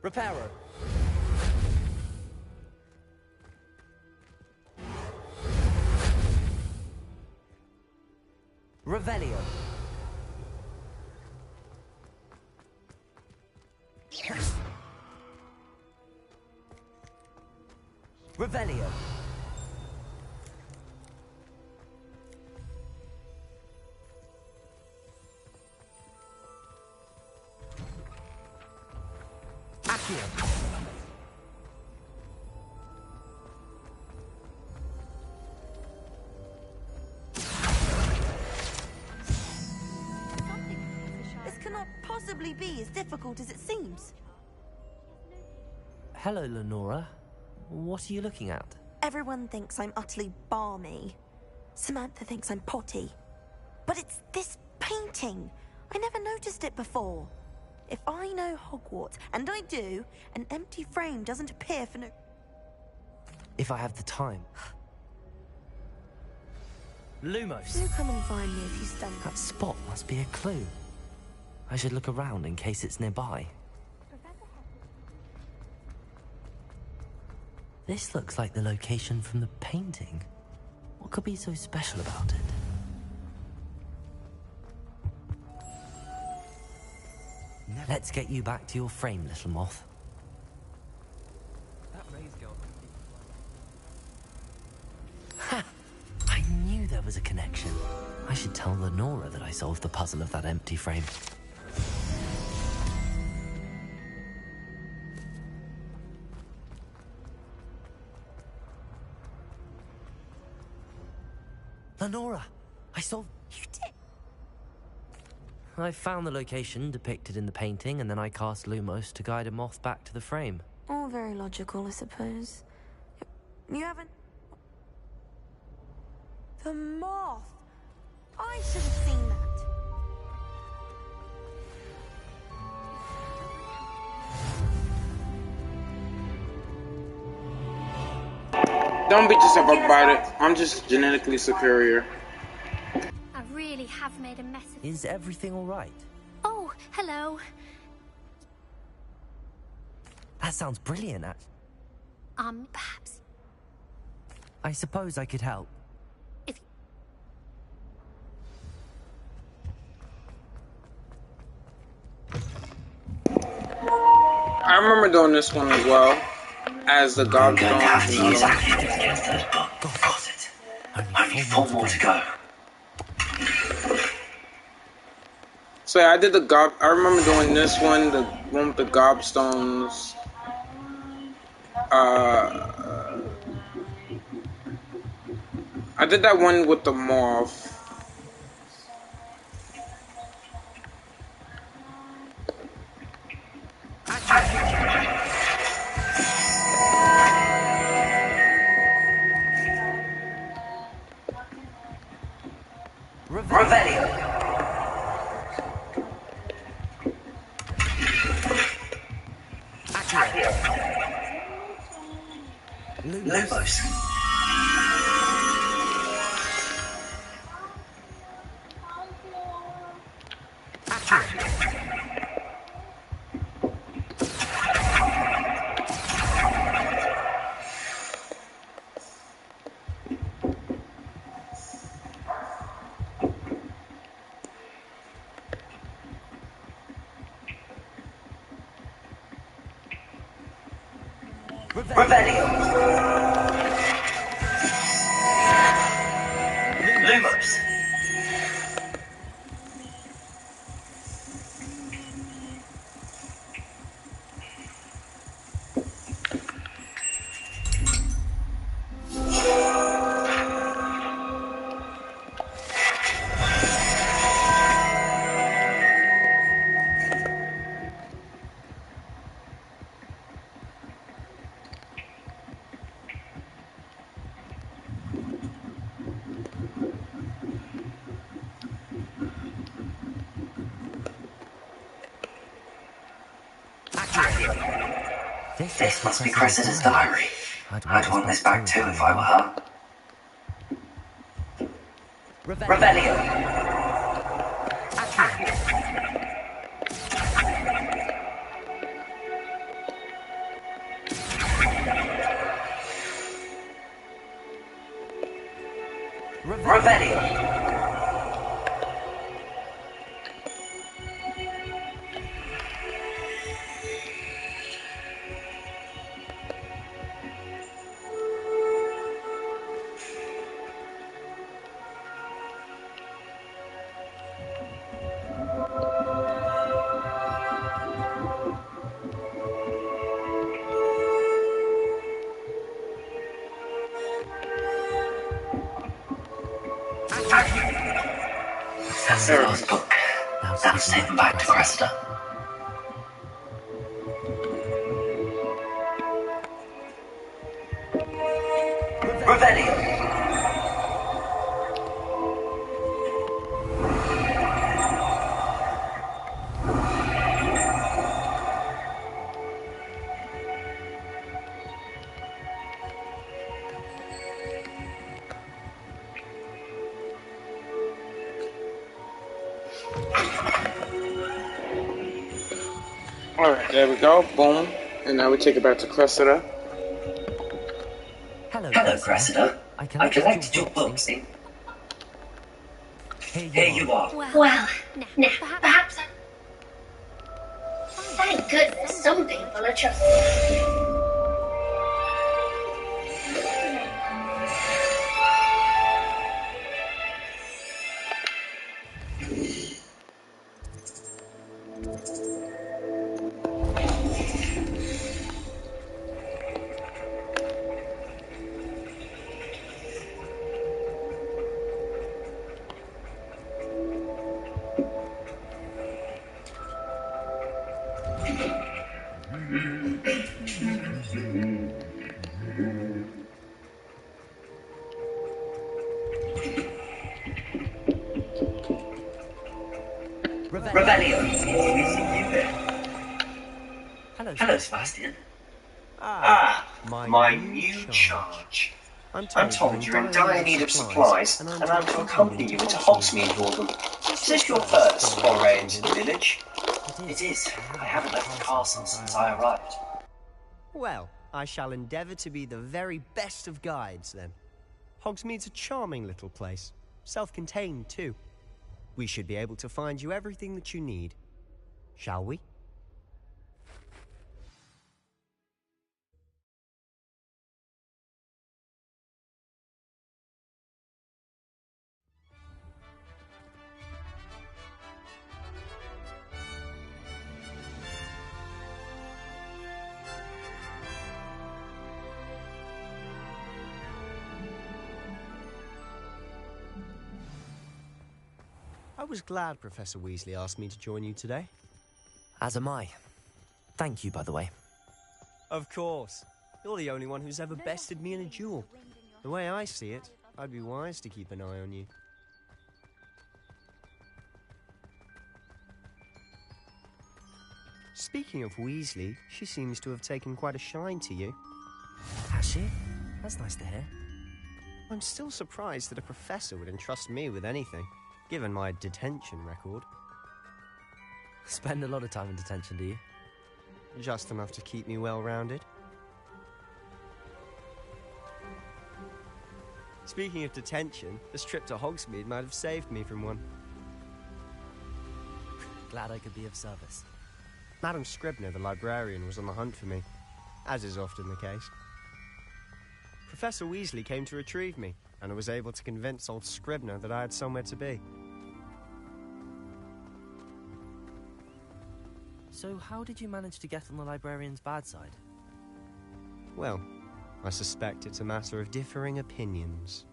Reparo. Revelio. Revelio. This cannot possibly be as difficult as it seems. Hello, Lenora. What are you looking at? Everyone thinks I'm utterly balmy. Samantha thinks I'm potty. But it's this painting. I never noticed it before. If I know Hogwarts, and I do, an empty frame doesn't appear for no... If I have the time. Lumos! Do come and find me if you stumble. That spot must be a clue. I should look around in case it's nearby. This looks like the location from the painting. What could be so special about it? Let's get you back to your frame, little moth. That Ray's girl. Ha! I knew there was a connection. I should tell Lenora that I solved the puzzle of that empty frame. Lenora, I solved... You did? I found the location depicted in the painting, and then I cast Lumos to guide a moth back to the frame. All very logical, I suppose. You haven't... The moth! I should have seen that. Don't beat yourself up about it. I'm just genetically superior. I really have made a mess of... Is everything all right? Oh, hello. That sounds brilliant. Perhaps... I suppose I could help. If... I remember doing this one as well. As the I'm going to gobstone. have to use acting to get a third book. Got it. Only 4 more to go. So yeah, I did the I remember doing this one, the one with the gobstones. I did that one with the moth. Revelio. Lumos. Revelio. Lumos. This must be Cressida's diary. I'd want this back too if I were her. Revelio. Revelio. Cyril's book. Let's take them back to Cressida. Revelio. Alright, there we go. Boom. And now we take it back to Cressida. Hello, Cressida. I collected your books in... Here you are. Well, now, perhaps thank goodness some people are trusting. Revelio. Hello, Sebastian. My new charge. I'm told you're in dire need of supplies, and I'm to accompany you to Hogsmeade for them. Is this your first foray into the village? It is. I haven't left the castle since I arrived. Well, I shall endeavour to be the very best of guides, then. Hogsmeade's a charming little place. Self-contained, too. We should be able to find you everything that you need. Shall we? I was glad Professor Weasley asked me to join you today. As am I. Thank you, by the way. Of course. You're the only one who's ever bested me in a duel. The way I see it, I'd be wise to keep an eye on you. Speaking of Weasley, she seems to have taken quite a shine to you. Has she? That's nice to hear. I'm still surprised that a professor would entrust me with anything, given my detention record. Spend a lot of time in detention, do you? Just enough to keep me well-rounded. Speaking of detention, this trip to Hogsmeade might have saved me from one. Glad I could be of service. Madam Scribner, the librarian, was on the hunt for me, as is often the case. Professor Weasley came to retrieve me, and I was able to convince old Scribner that I had somewhere to be. So how did you manage to get on the librarian's bad side? Well, I suspect it's a matter of differing opinions.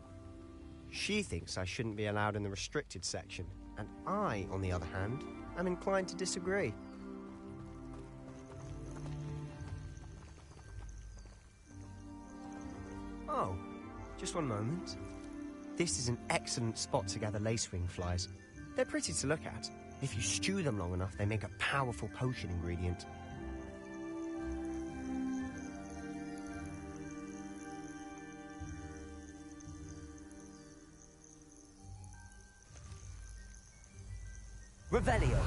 She thinks I shouldn't be allowed in the restricted section, and I, on the other hand, am inclined to disagree. Oh, just one moment. This is an excellent spot to gather lacewing flies. They're pretty to look at. If you stew them long enough, they make a powerful potion ingredient. Revelio.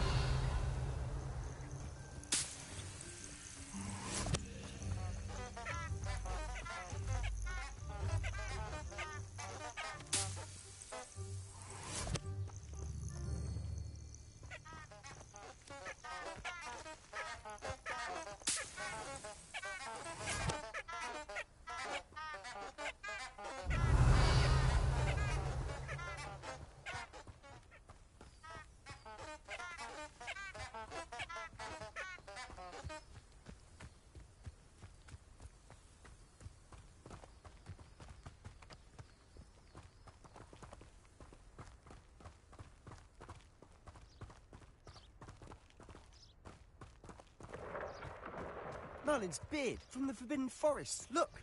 Merlin's beard from the Forbidden Forest. Look!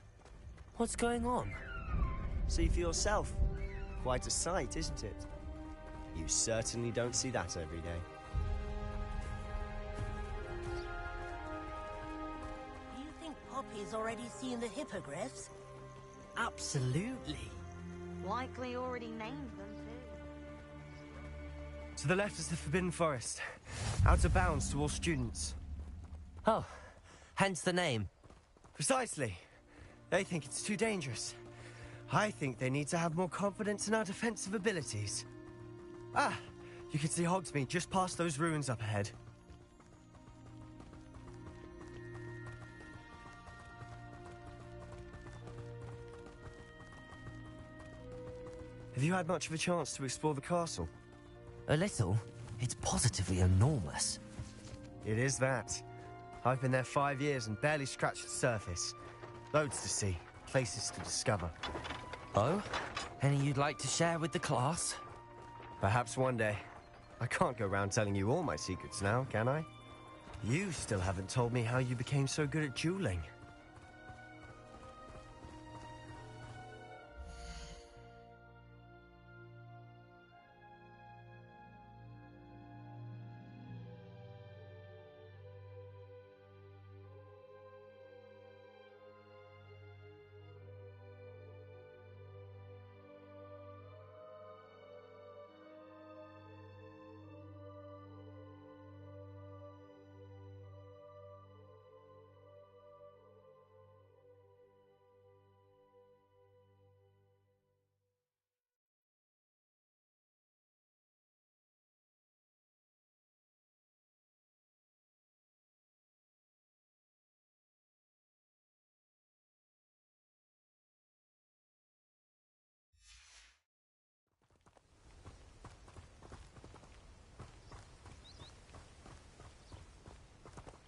What's going on? See for yourself. Quite a sight, isn't it? You certainly don't see that every day. Do you think Poppy's already seen the hippogriffs? Absolutely. Likely already named them too. To the left is the Forbidden Forest. Out of bounds to all students. Oh, hence the name. Precisely. They think it's too dangerous. I think they need to have more confidence in our defensive abilities. Ah, you can see Hogsmeade just past those ruins up ahead. Have you had much of a chance to explore the castle? A little. It's positively enormous. It is that. I've been there 5 years and barely scratched the surface. Loads to see, places to discover. Oh? Any you'd like to share with the class? Perhaps one day. I can't go around telling you all my secrets now, can I? You still haven't told me how you became so good at dueling.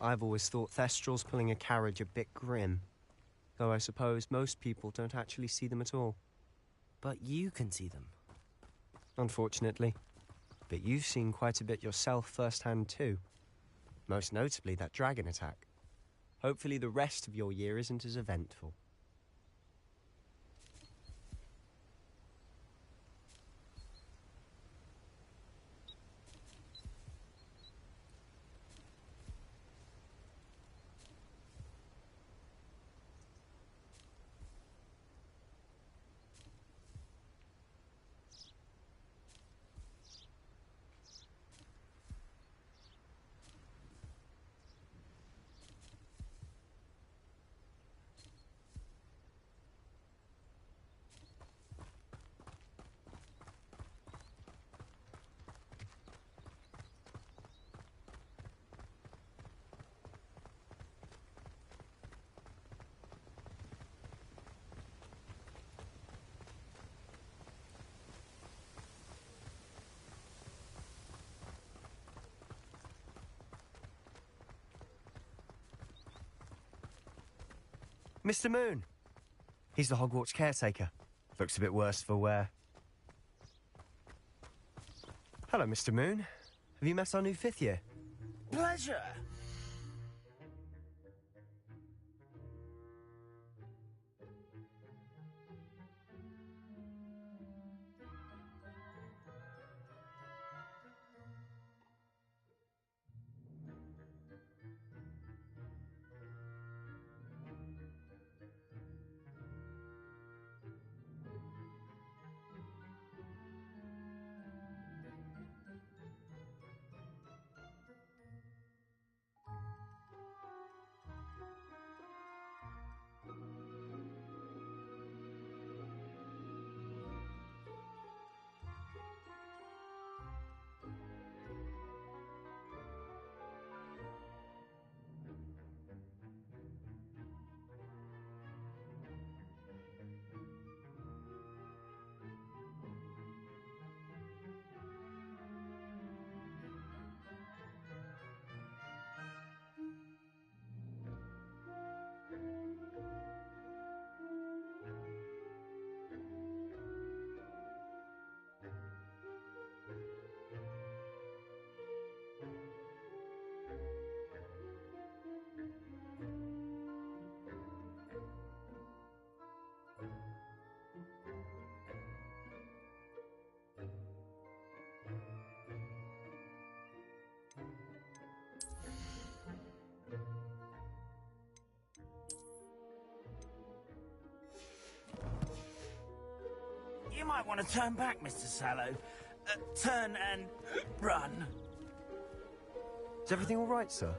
I've always thought Thestrals pulling a carriage a bit grim. Though I suppose most people don't actually see them at all. But you can see them. Unfortunately. But you've seen quite a bit yourself firsthand too. Most notably that dragon attack. Hopefully the rest of your year isn't as eventful. Mr. Moon! He's the Hogwarts caretaker. Looks a bit worse for wear. Hello, Mr. Moon. Have you met our new 5th year? Pleasure. you might want to turn back, Mr. Sallow. Turn and run. Is everything all right, sir?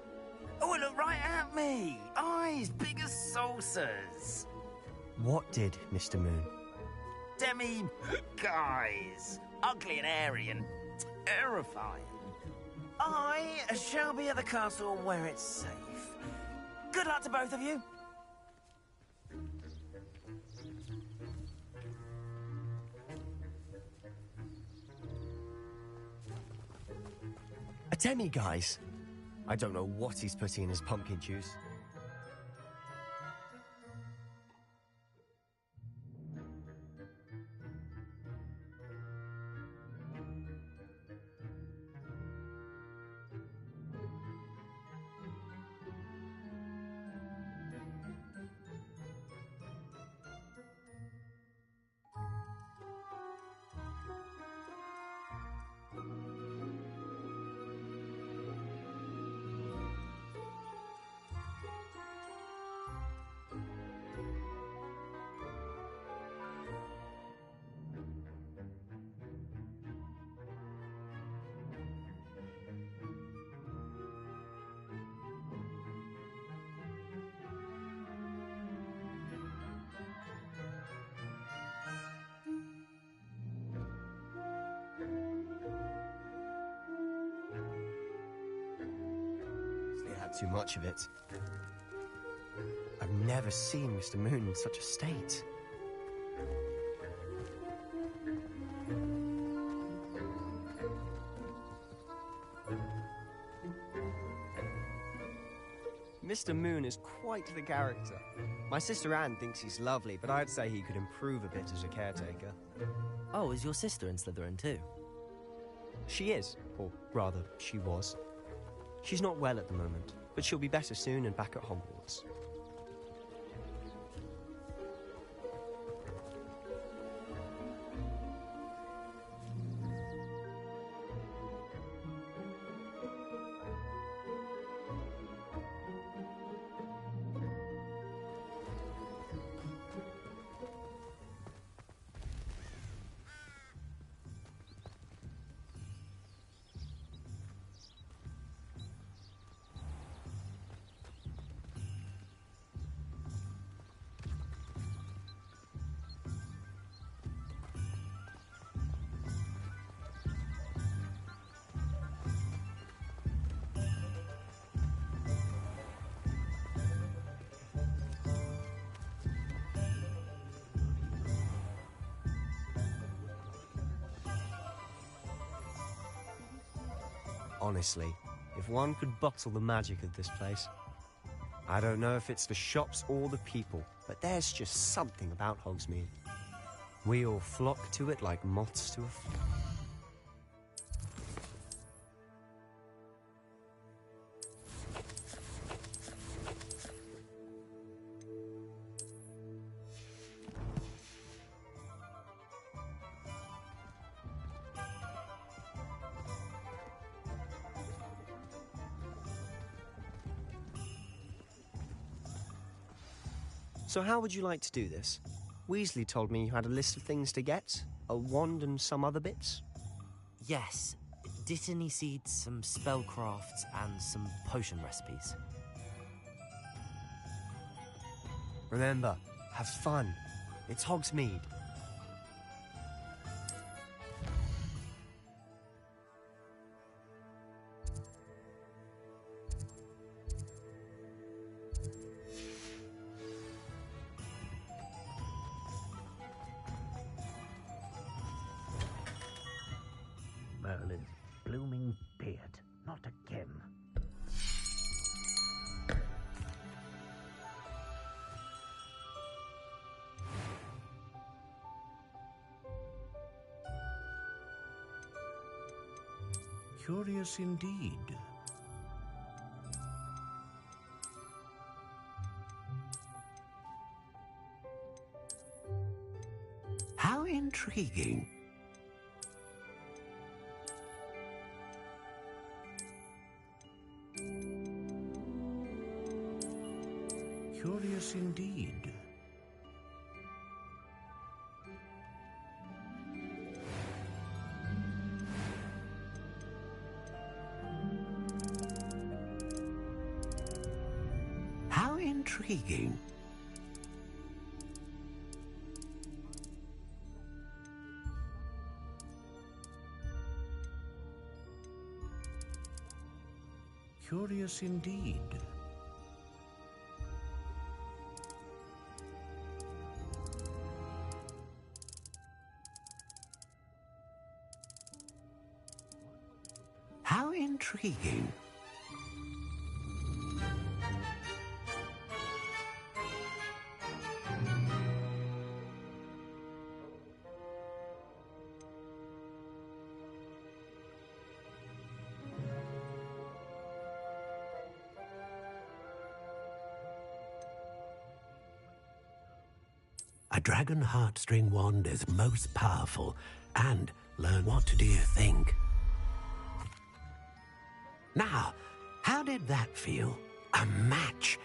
Oh, look right at me. Eyes big as saucers. What did, Mr. Moon? Guys. Ugly and airy and terrifying. I shall be at the castle where it's safe. Good luck to both of you. A demi, guys. I don't know what he's putting in his pumpkin juice. Too much of it. I've never seen Mr. Moon in such a state. Mr. Moon is quite the character. My sister Anne thinks he's lovely, but I'd say he could improve a bit as a caretaker. Oh, is your sister in Slytherin too? She is, or rather, she was. She's not well at the moment, but she'll be better soon and back at Hogwarts. Honestly, if one could bottle the magic of this place. I don't know if it's the shops or the people, but there's just something about Hogsmeade. We all flock to it like moths to a flame. So how would you like to do this? Weasley told me you had a list of things to get, a wand and some other bits. Yes. Dittany seeds, some spellcrafts, and some potion recipes. Remember, have fun. It's Hogsmeade. Merlin's blooming beard. Not again. Curious indeed. How intriguing. Curious indeed. How intriguing. Curious indeed. How intriguing. A dragon heartstring wand is most powerful, and learn what do you think? Now, how did that feel? A match.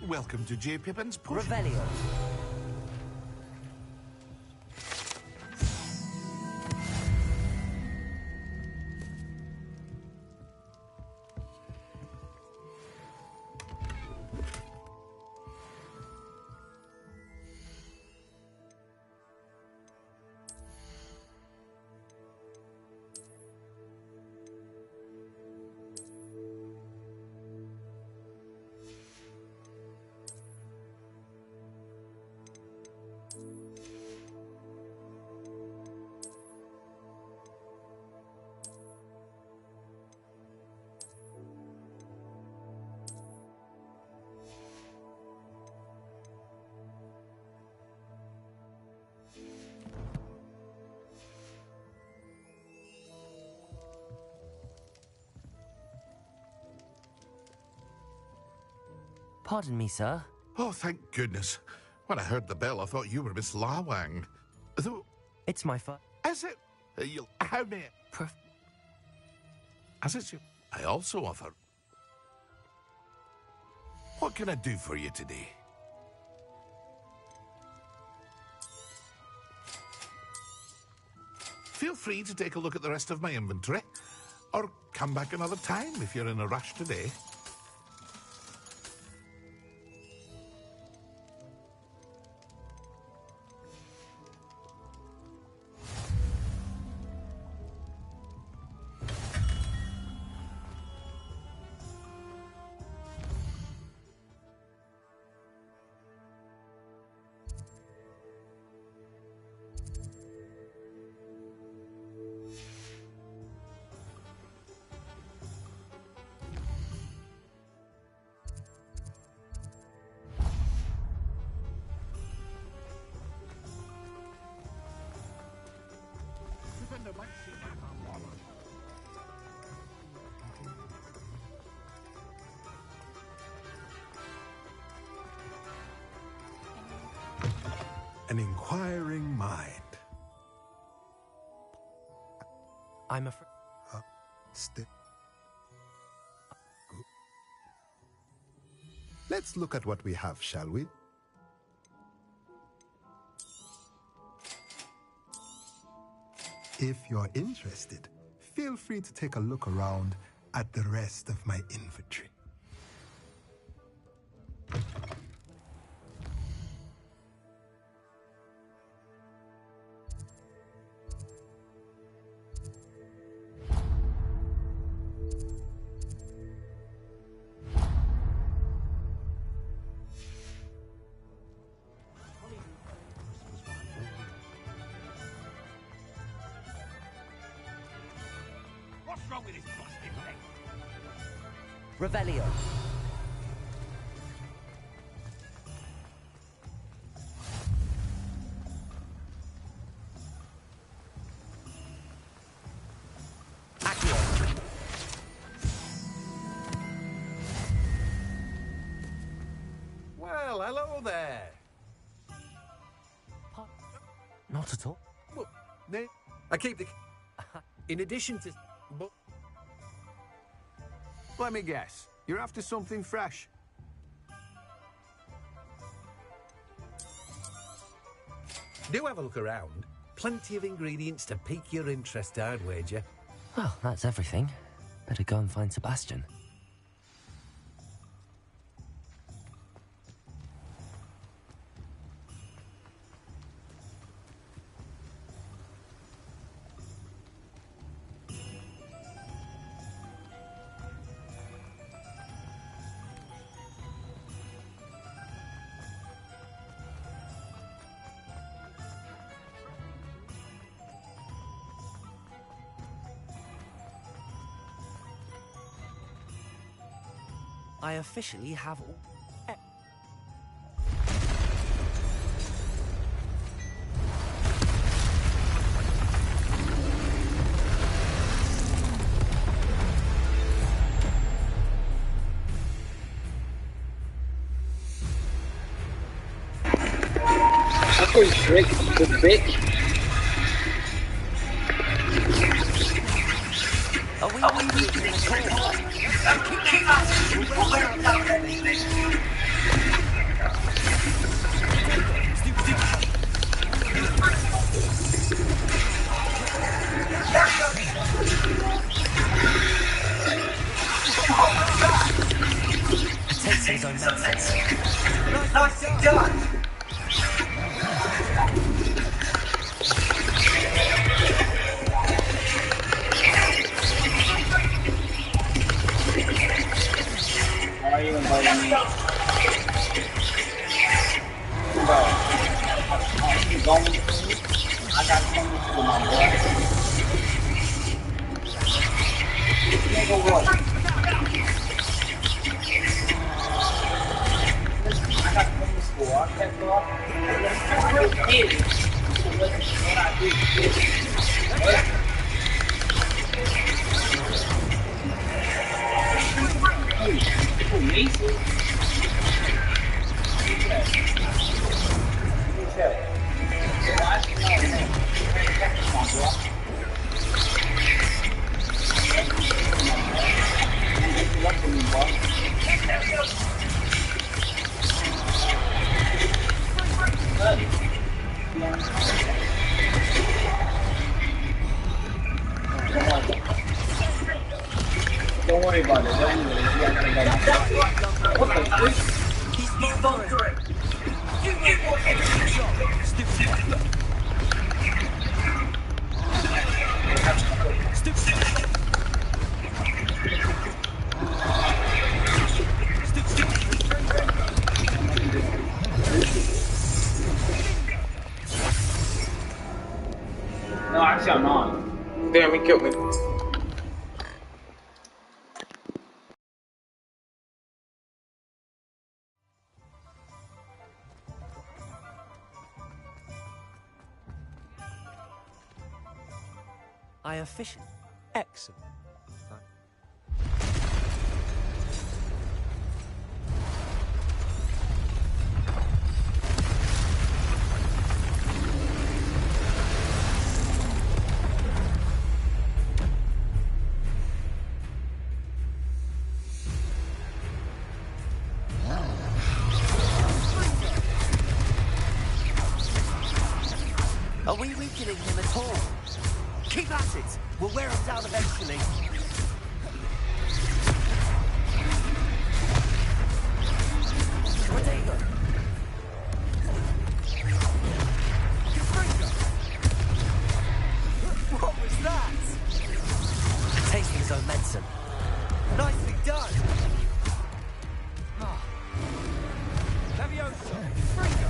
Welcome to J. Pippin's Push. Revelio. Pardon me, sir. Oh, thank goodness. When I heard the bell, I thought you were Miss Lawang. Though... It's my fault. Is it? You'll... How may... As it's you... I also offer... What can I do for you today? Feel free to take a look at the rest of my inventory, or come back another time if you're in a rush today. An inquiring mind. I'm afraid... Let's look at what we have, shall we? If you're interested, feel free to take a look around at the rest of my inventory. Revelio. Well, hello there. Not at all. Well, I keep the... In addition to... Let me guess. You're after something fresh. Do have a look around. Plenty of ingredients to pique your interest, I'd wager. Well, that's everything. Better go and find Sebastian. I officially have all... That's going straight to the bitch. Are we reaching the call? Keep up. We'll wear them down eventually. Takes his own medicine. Nicely done. Why are you inviting me? You going with me? I got something to do, my boy. Nigga, what? I got something to school. I kept off. I did it. So listen, what I did. Hey, Mason. Don't worry about it. What the fuck? He's gone through it. No, actually I'm not. Damn, he killed me. I officially... Excellent. Are we weakening him at all? Keep at it! We'll wear him down eventually. Rodrigo! What was that? Tasting his own medicine. Nicely done! Levioso! Fringo!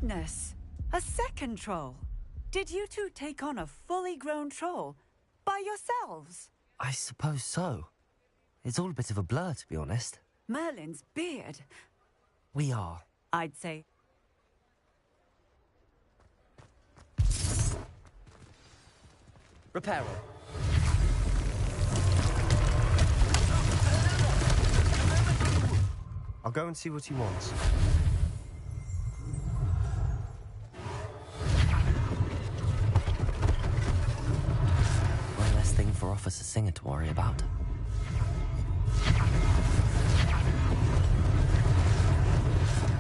goodness! A second troll! Did you two take on a fully grown troll? By yourselves? I suppose so. It's all a bit of a blur, to be honest. Merlin's beard. We are. I'd say... Repairer. I'll go and see what he wants. One less thing for Officer Singer to worry about.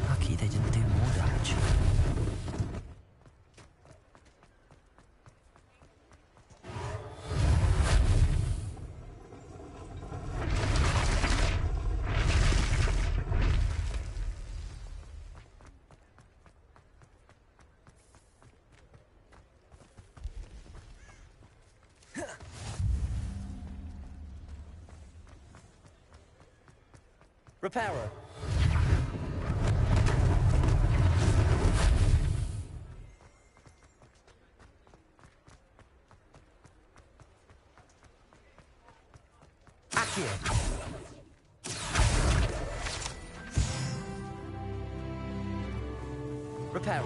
Lucky they didn't do more damage. Repairer. Accio. Repairer.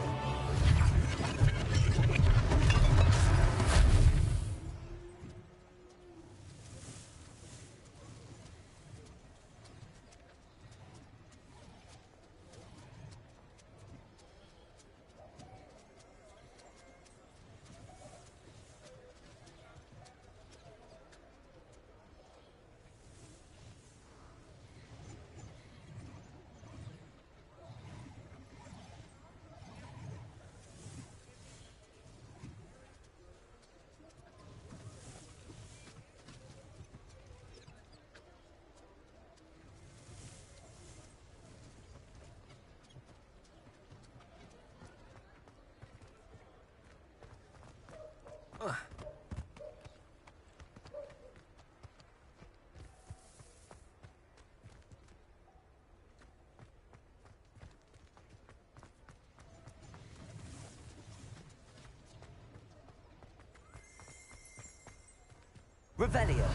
Revelio.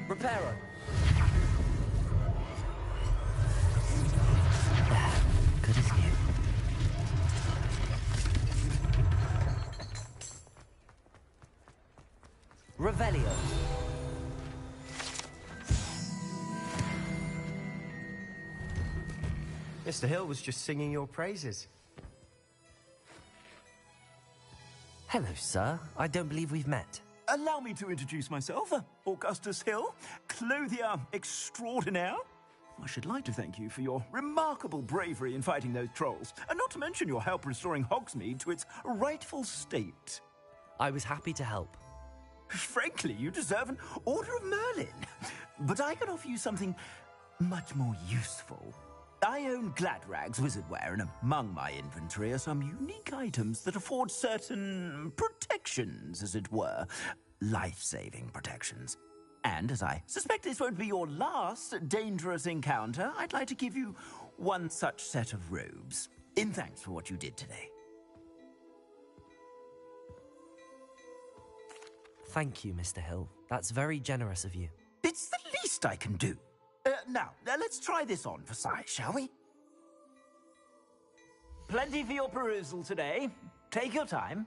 Repairer. There, good as new. Revelio. Mr. Hill was just singing your praises. Hello, sir. I don't believe we've met. Allow me to introduce myself, Augustus Hill, clothier extraordinaire. I should like to thank you for your remarkable bravery in fighting those trolls, and not to mention your help restoring Hogsmeade to its rightful state. I was happy to help. Frankly, you deserve an Order of Merlin. But I can offer you something much more useful. I own Gladrag's wizardware, and among my inventory are some unique items that afford certain protections, as it were. Life-saving protections. And as I suspect this won't be your last dangerous encounter, I'd like to give you one such set of robes, in thanks for what you did today. Thank you, Mr. Hill. That's very generous of you. It's the least I can do. Now, let's try this on for size, shall we? Plenty for your perusal today. Take your time.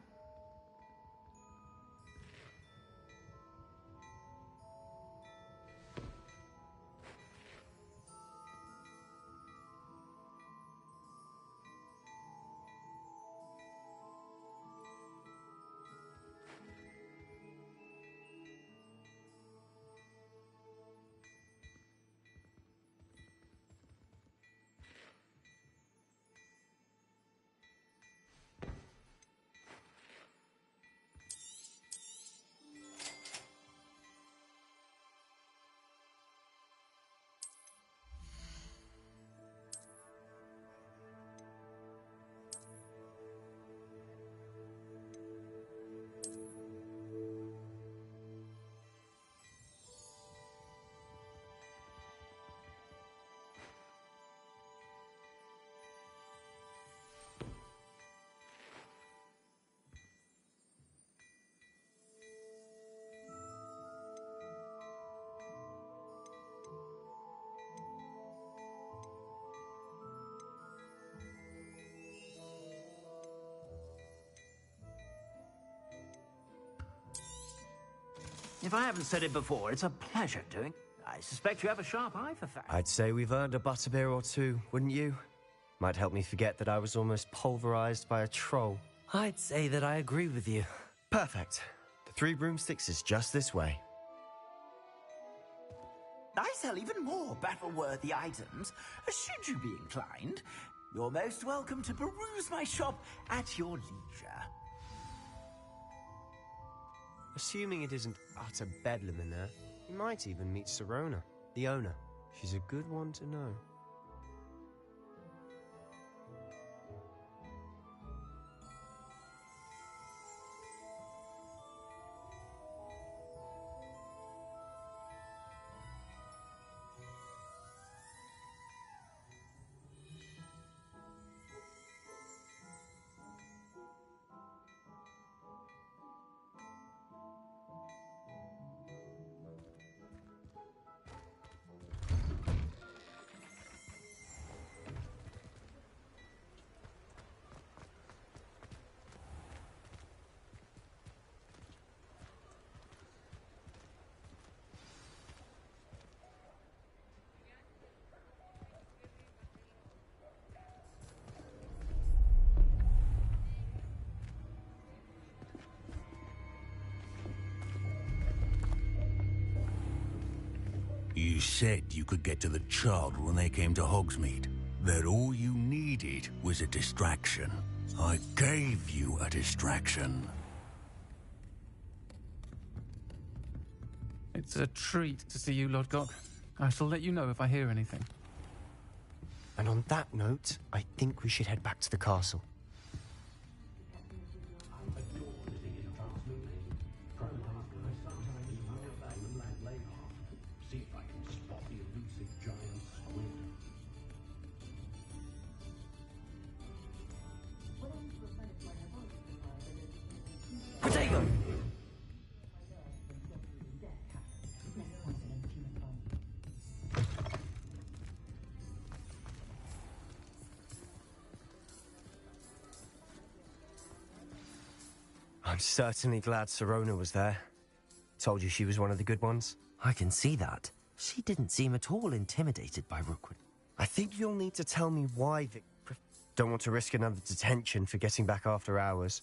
If I haven't said it before, it's a pleasure doing. I suspect you have a sharp eye for facts. I'd say we've earned a butterbeer or two, wouldn't you? Might help me forget that I was almost pulverized by a troll. I'd say that I agree with you. Perfect. The 3 broomsticks is just this way. I sell even more battle-worthy items, should you be inclined. You're most welcome to peruse my shop at your leisure. Assuming it isn't utter bedlam in there, you might even meet Sirona, the owner. She's a good one to know. You said you could get to the child when they came to Hogsmeade. That all you needed was a distraction. I gave you a distraction. It's a treat to see you, Lodgok. I shall let you know if I hear anything. And on that note, I think we should head back to the castle. Potato! I'm certainly glad Sirona was there. Told you she was one of the good ones. I can see that. She didn't seem at all intimidated by Rookwood. I think you'll need to tell me why Vic... Don't want to risk another detention for getting back after hours.